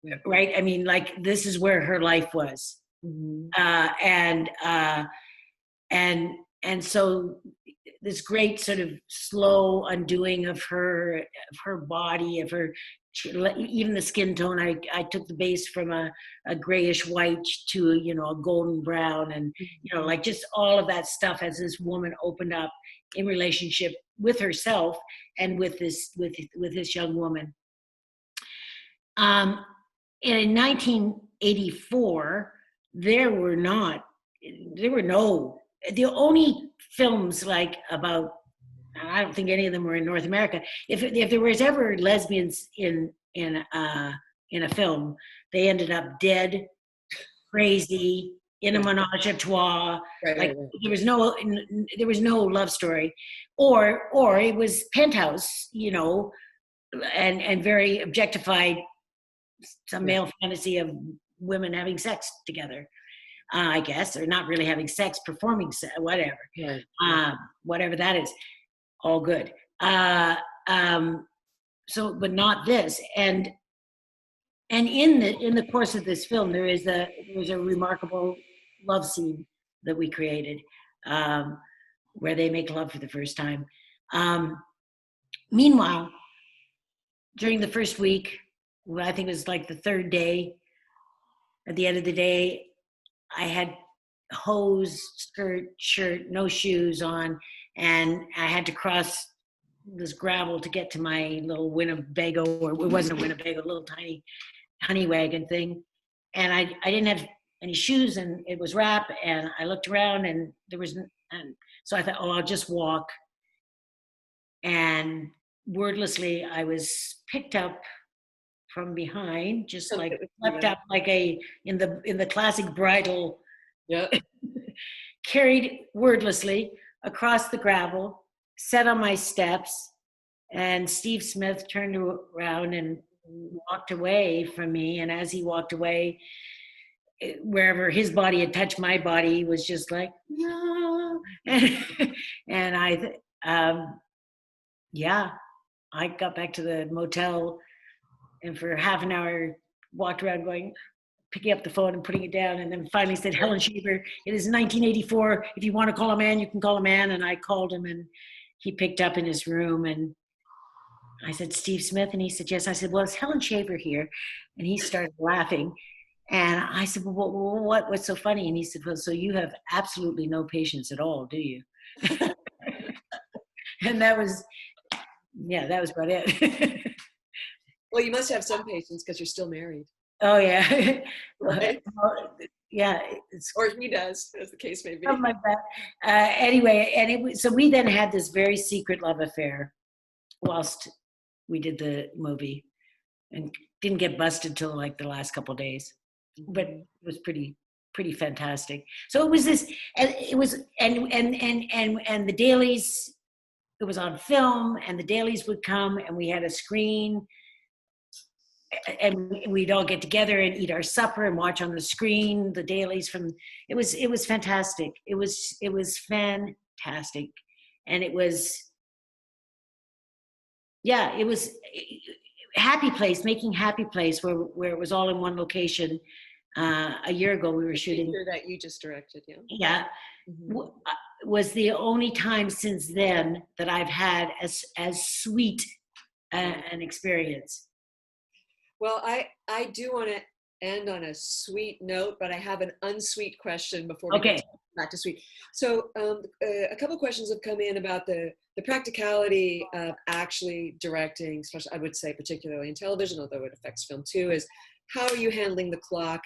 Yeah. Right? I mean, like, this is where her life was. Mm-hmm. And so this great sort of slow undoing of her body, even the skin tone. I took the base from a grayish white to a golden brown, and like just all of that stuff as this woman opened up in relationship with herself and with this young woman. In 1984, the only films like about, I don't think any of them were in North America. If there was ever lesbians in a film, they ended up dead, crazy, in a menage a trois. Right. There was no love story, or it was penthouse, and very objectified, some male fantasy of women having sex together. I guess, or not really having sex, performing sex, whatever. Right. Whatever that is, all good. But not this. And in the course of this film, there was a remarkable love scene that we created, where they make love for the first time. Meanwhile, during the first week, I think it was like the third day, at the end of the day, I had hose, skirt, shirt, no shoes on, and I had to cross this gravel to get to my little Winnebago, or it wasn't a Winnebago, a little tiny honey wagon thing. And I didn't have any shoes, and it was wrap, and I looked around, and so I thought, I'll just walk. And wordlessly, I was picked up from behind, just like swept up like in the classic bridal, carried wordlessly across the gravel, sat on my steps, and Steve Smith turned around and walked away from me. And as he walked away, wherever his body had touched my body, he was just like, no. And I got back to the motel, and for half an hour walked around picking up the phone and putting it down, and then finally said, Helen Shaver, it is 1984. If you want to call a man, you can call a man. And I called him, and he picked up in his room, and I said, Steve Smith? And he said, yes. I said, well, it's Helen Shaver here. And he started laughing. And I said, well, what's so funny? And he said, well, so you have absolutely no patience at all, do you? And that was about it. Well, you must have some patience because you're still married. Oh yeah. Right? Yeah, it's Or he does, as the case may be. something like that. Anyway, and so we then had this very secret love affair whilst we did the movie, and didn't get busted till like the last couple of days, but it was pretty fantastic. So it was this, and it was, and the dailies. It was on film, and the dailies would come, and we had a screen, and we'd all get together and eat our supper and watch on the screen the dailies from. It was fantastic. It was fantastic, and it was, yeah, it was Happy Place, making Happy Place, where it was all in one location. A year ago, we were shooting. That you just directed, yeah. Yeah, Mm-hmm. was the only time since then that I've had as sweet an experience. Well, I do want to end on a sweet note, but I have an unsweet question before we get back to sweet. So a couple questions have come in about the practicality of actually directing, especially I would say particularly in television, although it affects film too, is how are you handling the clock?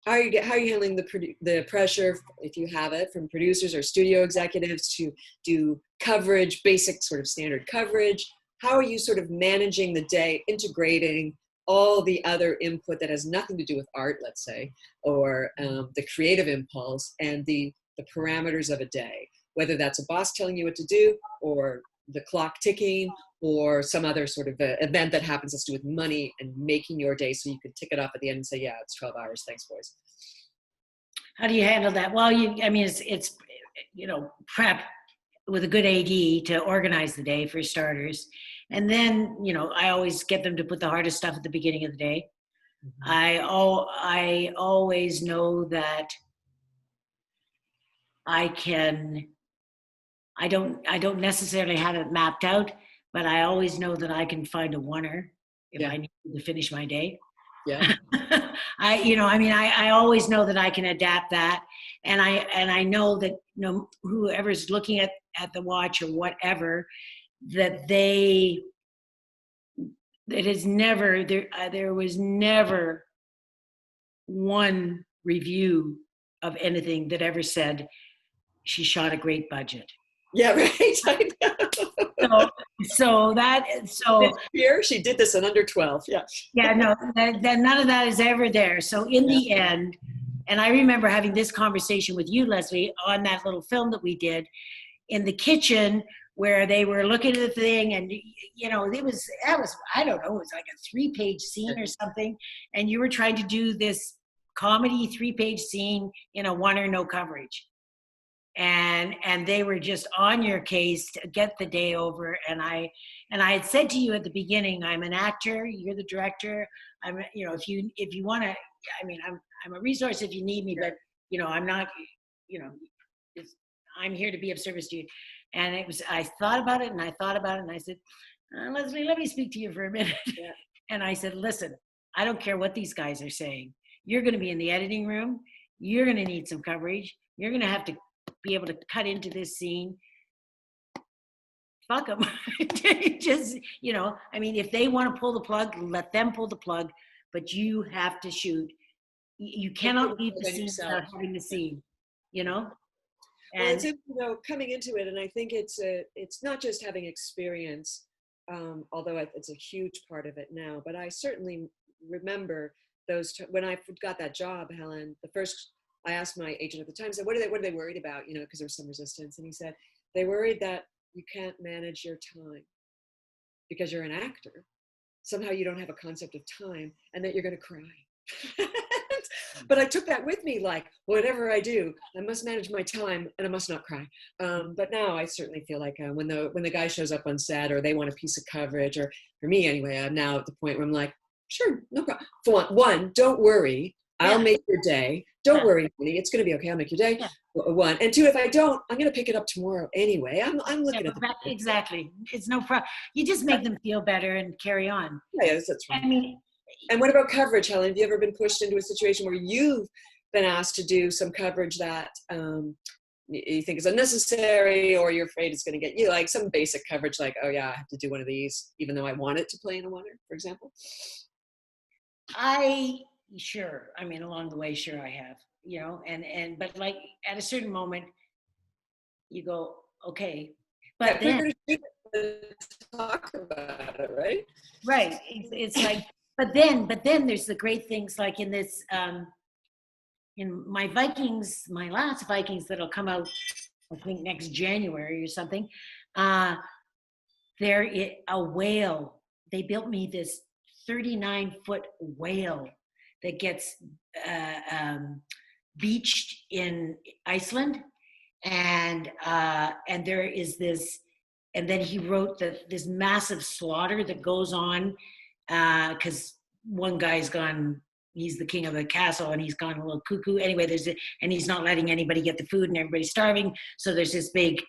How are you handling the pressure, if you have it, from producers or studio executives to do coverage, basic sort of standard coverage? How are you sort of managing the day, integrating all the other input that has nothing to do with art, let's say, or the creative impulse and the parameters of a day, whether that's a boss telling you what to do or the clock ticking or some other sort of event that happens to do with money and making your day so you can tick it off at the end and say, yeah, it's 12 hours. Thanks, boys. How do you handle that? Well, it's prep with a good AD to organize the day for starters. And then, I always get them to put the hardest stuff at the beginning of the day. Mm-hmm. I always know that I don't necessarily have it mapped out, but I always know that I can find a oneer if I need to finish my day. Yeah. I always know that I can adapt that. And I know that whoever's looking at the watch or whatever, that there was never one review of anything that ever said she shot a great budget. Yeah, right. I know. So here she did this in under 12. Yeah. Yeah, no, that none of that is ever there. So in the end, and I remember having this conversation with you, Leslie, on that little film that we did in the kitchen where they were looking at the thing, and it was I don't know, it was like a 3-page scene or something, and you were trying to do this comedy 3-page scene in a one or no coverage. And they were just on your case to get the day over. And I had said to you at the beginning, I'm an actor, you're the director. I'm, if you want to, I'm a resource if you need me, but I'm not, I'm here to be of service to you. And I thought about it and I said, Leslie, let me speak to you for a minute. Yeah. And I said, listen, I don't care what these guys are saying. You're going to be in the editing room. You're going to need some coverage. You're going to have to be able to cut into this scene. Fuck them. Just, if they want to pull the plug, let them pull the plug, but you have to shoot. You cannot leave the scene without having the scene, And well, it's, coming into it, and I think it's not just having experience, although it's a huge part of it now, but I certainly remember when I got that job, Helen, I asked my agent at the time, said, what are they worried about? Because there was some resistance. And he said, they worried that you can't manage your time because you're an actor. Somehow you don't have a concept of time and that you're going to cry. But I took that with me, like, whatever I do, I must manage my time and I must not cry. But now I certainly feel like when the guy shows up on set or they want a piece of coverage, or for me anyway, I'm now at the point where I'm like, sure, no problem. For one, don't worry. I'll make your day. Don't worry, honey. It's going to be okay. I'll make your day. Yeah. One. And two, if I don't, I'm going to pick it up tomorrow anyway. I'm looking at that. Exactly. It's no problem. You just make them feel better and carry on. Yeah, that's right. And what about coverage, Helen? Have you ever been pushed into a situation where you've been asked to do some coverage that you think is unnecessary, or you're afraid it's going to get you, like some basic coverage, like, oh yeah, I have to do one of these, even though I want it to play in a oneer, for example? sure. I mean, along the way, sure I have, you know, but like at a certain moment, you go, okay. But Yeah, then, we're going to talk about it, right? right, it's like, but then there's the great things like in this, in my last Vikings that'll come out, I think next January or something. A whale. They built me this 39-foot whale that gets beached in Iceland, and there is this, and then he wrote this massive slaughter that goes on because one guy's gone. He's the king of the castle, and he's gone a little cuckoo. Anyway, and he's not letting anybody get the food, and everybody's starving. So there's this big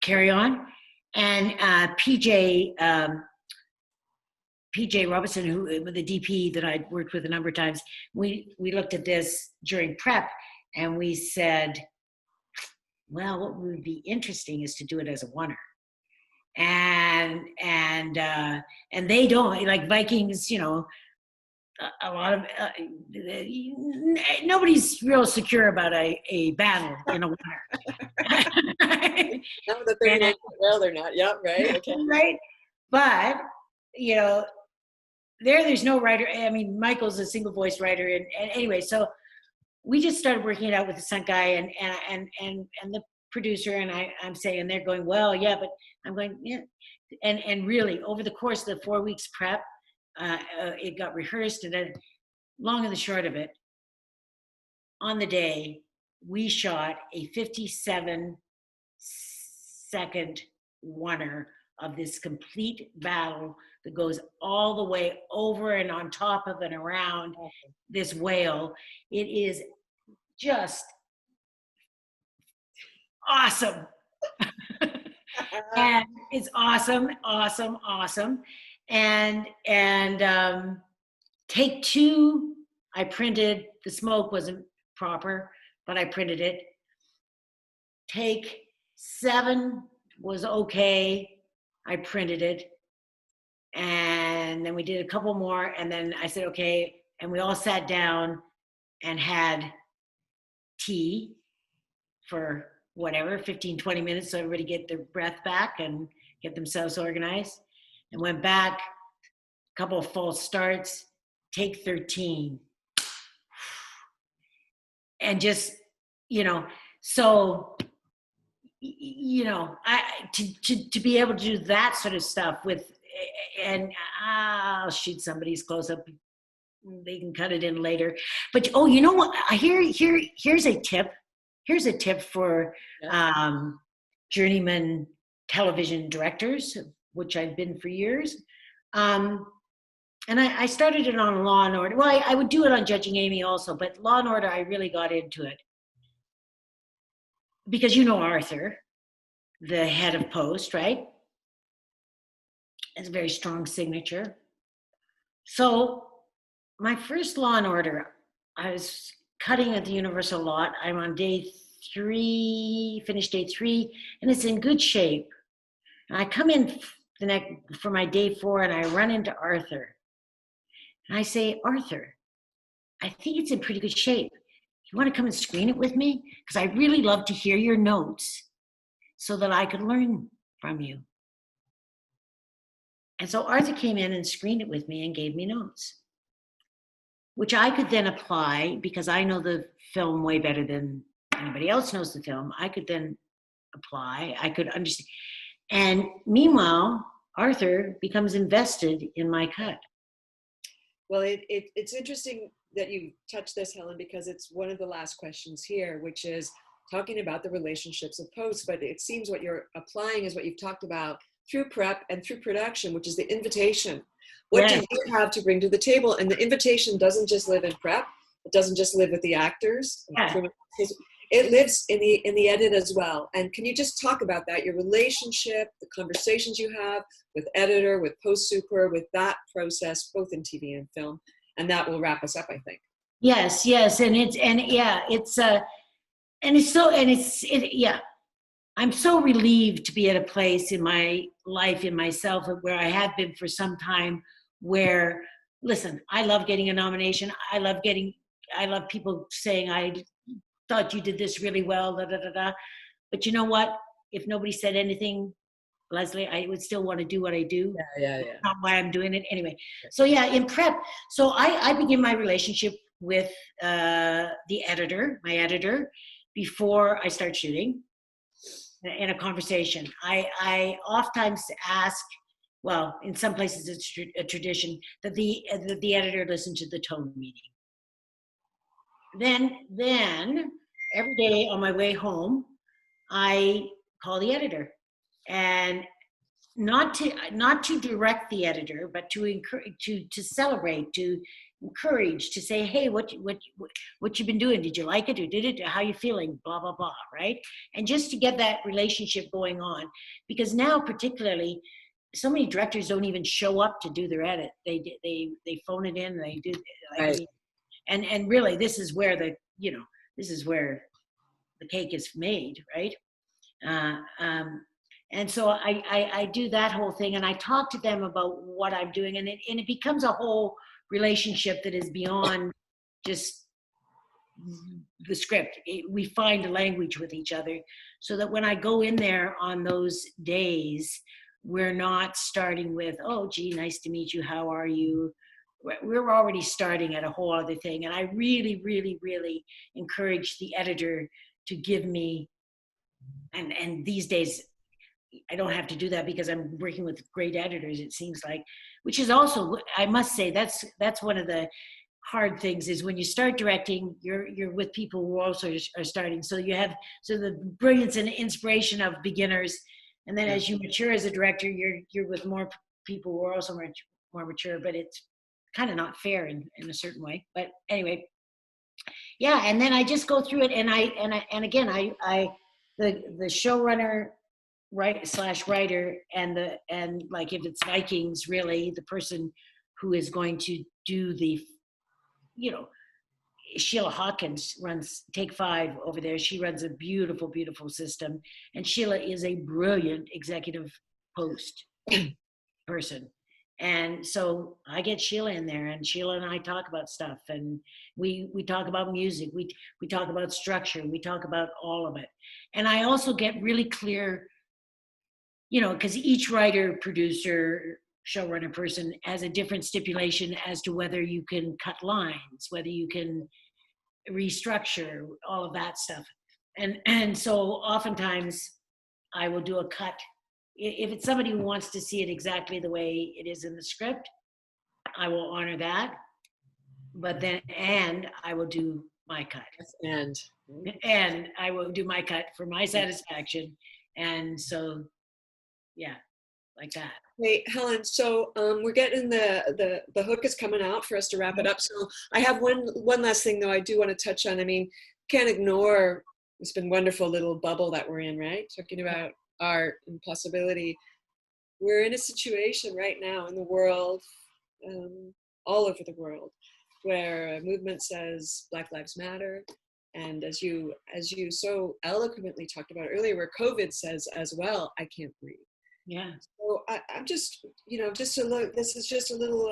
carry on. And PJ Robinson, who the DP that I'd worked with a number of times, we looked at this during prep, and we said, well, what would be interesting is to do it as a oneer. And they don't, like Vikings, you know, a lot of nobody's real secure about a battle in a oneer. No, the 39 well, they're not. Yep, right. Okay. Right. But, you know, there's no writer. I mean, Michael's a single voice writer. And anyway, so we just started working it out with the stunt guy and the producer. And I'm saying, and they're going, well, yeah, but I'm going, yeah. And really over the course of the 4 weeks prep, it got rehearsed, and then long and the short of it, on the day, we shot a 57-second oneer of this complete battle that goes all the way over and on top of and around this whale. It is just awesome. And it's awesome. And take 2, I printed, the smoke wasn't proper, but I printed it. Take 7 was okay, I printed it. And then we did a couple more, and then I said, okay, and we all sat down and had tea for whatever, 15, 20 minutes, so everybody get their breath back and get themselves organized. And went back, a couple of false starts, take 13. And just, you know, so, you know, to be able to do that sort of stuff with, and I'll shoot somebody's close up. They can cut it in later. But, oh, you know what? Here's a tip. Here's a tip for journeyman television directors, which I've been for years. And I started it on Law and Order. Well, I would do it on Judging Amy also, but Law and Order, I really got into it. Because you know Arthur, the head of Post, right? It's a very strong signature. So my first Law and Order, I was cutting at the Universal lot. I'm on day 3, finished day 3, and it's in good shape. And I come in for my day 4, and I run into Arthur. And I say, Arthur, I think it's in pretty good shape. You want to come and screen it with me? Because I really love to hear your notes so that I could learn from you. And so Arthur came in and screened it with me and gave me notes, which I could then apply because I know the film way better than anybody else knows the film. I could then apply, I could understand. And meanwhile, Arthur becomes invested in my cut. Well, it's interesting that you touched this, Helen, because it's one of the last questions here, which is talking about the relationships of posts. But it seems what you're applying is what you've talked about through prep and through production, which is the invitation. What do you have to bring to the table? And the invitation doesn't just live in prep. It doesn't just live with the actors. Yeah. It lives in the edit as well. And can you just talk about that, your relationship, the conversations you have with editor, with post super, with that process, both in TV and film, and that will wrap us up, I think. Yes, I'm so relieved to be at a place in my life, in myself, where I have been for some time, where listen, I love getting a nomination. I love people saying, I thought you did this really well, da, da, da, da. But you know what? If nobody said anything, Leslie, I would still want to do what I do. Yeah. That's not why I'm doing it anyway. So yeah, in prep, so I begin my relationship with the editor, my editor, before I start shooting in a conversation. I oftentimes ask, well, in some places it's a tradition that the editor listen to the tone meeting. Then every day on my way home, I call the editor, and not to direct the editor, but to encourage, to celebrate, to encourage, to say, hey, what you've been doing? Did you like it, or did it? How you feeling? Blah blah blah, right? And just to get that relationship going on, because now particularly, so many directors don't even show up to do their edit. They phone it in. They do. Like, Right. and really, this is where this is where the cake is made, right? And so I do that whole thing, and I talk to them about what I'm doing, and it becomes a whole relationship that is beyond just the script. We find a language with each other, so that when I go in there on those days, we're not starting with, oh, gee, nice to meet you, how are you? We're already starting at a whole other thing. And I really, really, really encourage the editor to give me, and these days, I don't have to do that because I'm working with great editors, it seems like, which is also, I must say, that's one of the hard things, is when you start directing, you're with people who also are starting. So you have the brilliance and inspiration of beginners. And then as you mature as a director, you're with more people who are also more mature, but it's kind of not fair in a certain way. But anyway, yeah. And then I just go through it, and again, the showrunner, writer, and like, if it's Vikings, really the person who is going to do the, Sheila Hawkins runs Take 5 over there. She runs a beautiful, beautiful system, and Sheila is a brilliant executive post person. And so I get Sheila in there, and Sheila and I talk about stuff, and we talk about music, we talk about structure, we talk about all of it. And I also get really clear, because each writer, producer, showrunner person has a different stipulation as to whether you can cut lines, whether you can restructure, all of that stuff. And so oftentimes I will do a cut. If it's somebody who wants to see it exactly the way it is in the script, I will honor that. But then, and I will do my cut. And I will do my cut for my satisfaction. And so, yeah, like that. Hey, Helen, so we're getting the hook is coming out for us to wrap it up. So I have one last thing, though, I do want to touch on. I mean, can't ignore, it's been wonderful little bubble that we're in, right? Talking about art and possibility. We're in a situation right now in the world, all over the world, where a movement says Black Lives Matter. And as you so eloquently talked about earlier, where COVID says as well, I can't breathe. Yeah. So I'm just, just to look, this is just a little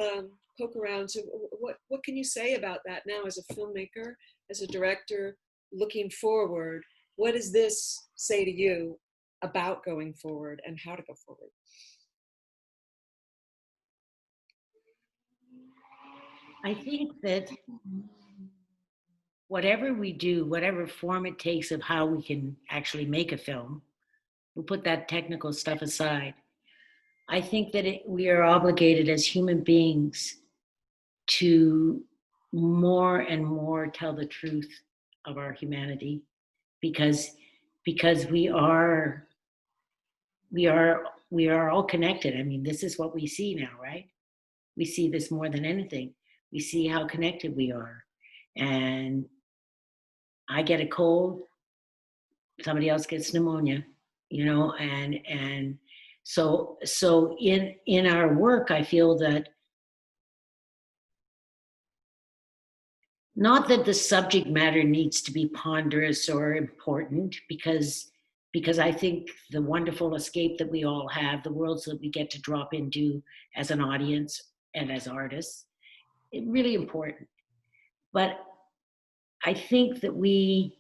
poke around to what can you say about that now as a filmmaker, as a director, looking forward? What does this say to you about going forward and how to go forward? I think that whatever we do, whatever form it takes of how we can actually make a film, we'll put that technical stuff aside. I think that we are obligated as human beings to more and more tell the truth of our humanity, because we are all connected. I mean, this is what we see now, right? We see this more than anything. We see how connected we are. And I get a cold, somebody else gets pneumonia, and so in our work, I feel that, not that the subject matter needs to be ponderous or important, because I think the wonderful escape that we all have, the worlds that we get to drop into as an audience and as artists, really important. But I think that we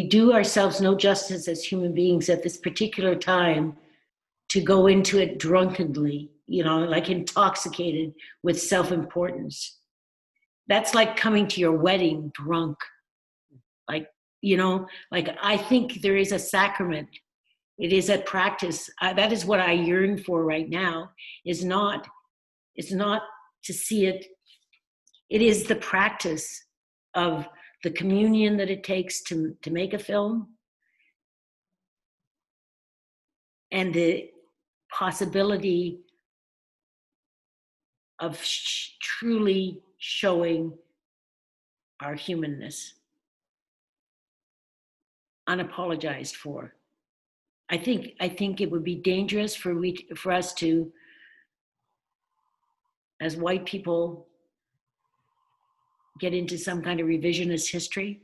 do ourselves no justice as human beings at this particular time to go into it drunkenly, like intoxicated with self-importance. That's like coming to your wedding drunk. Like, like I think there is a sacrament. It is a practice. That is what I yearn for right now, it's not to see it. It is the practice of the communion that it takes to make a film, and the possibility of truly showing our humanness, unapologized for. I think it would be dangerous for us to, as white people, get into some kind of revisionist history.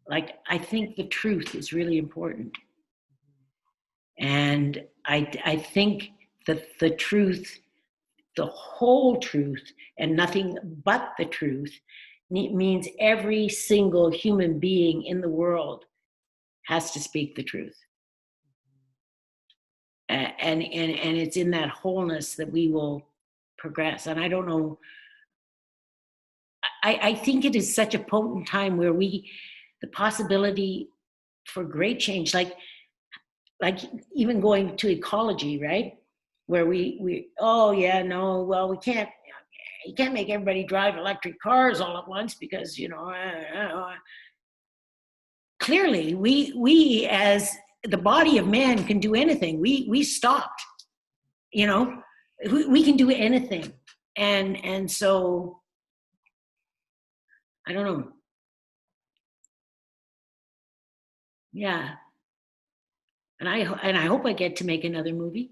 Like, I think the truth is really important. And I think that the truth, the whole truth, and nothing but the truth, means every single human being in the world has to speak the truth. And it's in that wholeness that we will progress. And I don't know, I think it is such a potent time where the possibility for great change, like even going to ecology, right? Where we you can't make everybody drive electric cars all at once because, clearly we as the body of man can do anything. We stopped, we can do anything. And so, I don't know. Yeah. And I hope I get to make another movie.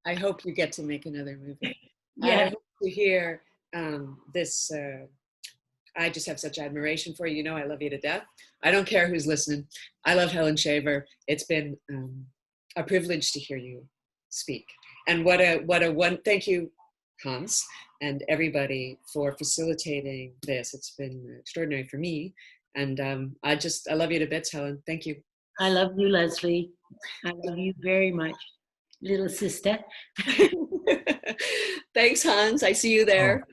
I hope you get to make another movie. Yeah. I hope to hear this. I just have such admiration for you. I love you to death. I don't care who's listening. I love Helen Shaver. It's been a privilege to hear you speak. And thank you, Hans, and everybody for facilitating this. It's been extraordinary for me. And I love you to bits, Helen. Thank you. I love you, Leslie. I love you very much, little sister. Thanks, Hans. I see you there.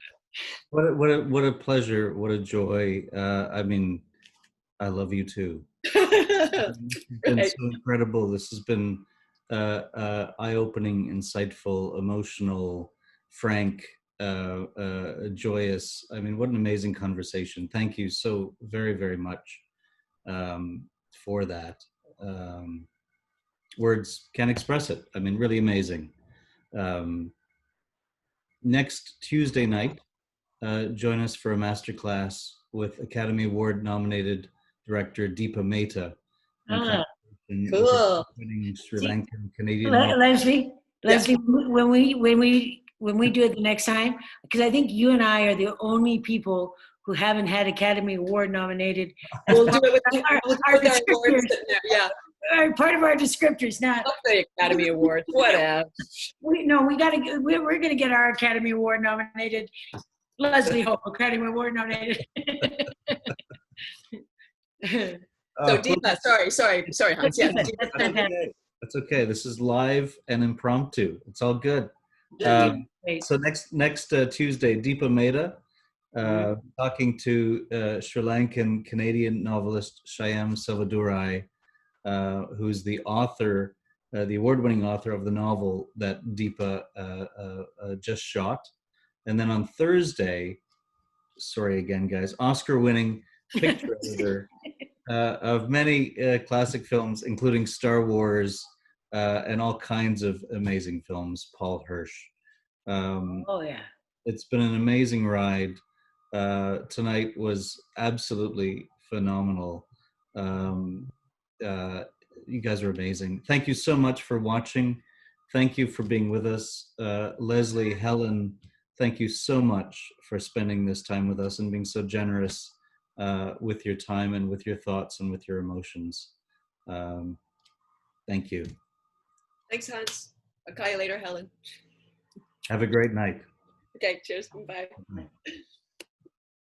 Oh, what a pleasure. What a joy. I love you too. It's been so incredible. This has been eye-opening, insightful, emotional, frank, joyous. What an amazing conversation. Thank you so very, very much for that. Words can't express it. Really amazing. Next Tuesday night, join us for a masterclass with Academy Award nominated director Deepa Mehta. Cool. Winning Sri Lankan Canadian. Leslie, when we do it the next time, because I think you and I are the only people who haven't had Academy Award nominated. We'll do it with our descriptors. Yeah. Part of our descriptors, not the Academy Award. Whatever. We're gonna get our Academy Award nominated. Leslie Hope, Academy Award nominated. So Deepa, sorry, Hans. Yeah, that's okay. This is live and impromptu. It's all good. So next Tuesday, Deepa Mehta, talking to Sri Lankan Canadian novelist Shyam Selvadurai, who's the author, the award-winning author of the novel that Deepa just shot. And then on Thursday, sorry again, guys, Oscar-winning picture editor of many classic films, including Star Wars and all kinds of amazing films, Paul Hirsch. Oh, yeah. It's been an amazing ride. Tonight was absolutely phenomenal. You guys are amazing. Thank you so much for watching. Thank you for being with us. Leslie, Helen, thank you so much for spending this time with us and being so generous with your time and with your thoughts and with your emotions. Thank you. Thanks, Hans. I'll call you later, Helen. Have a great night. Okay, cheers. Bye. Bye.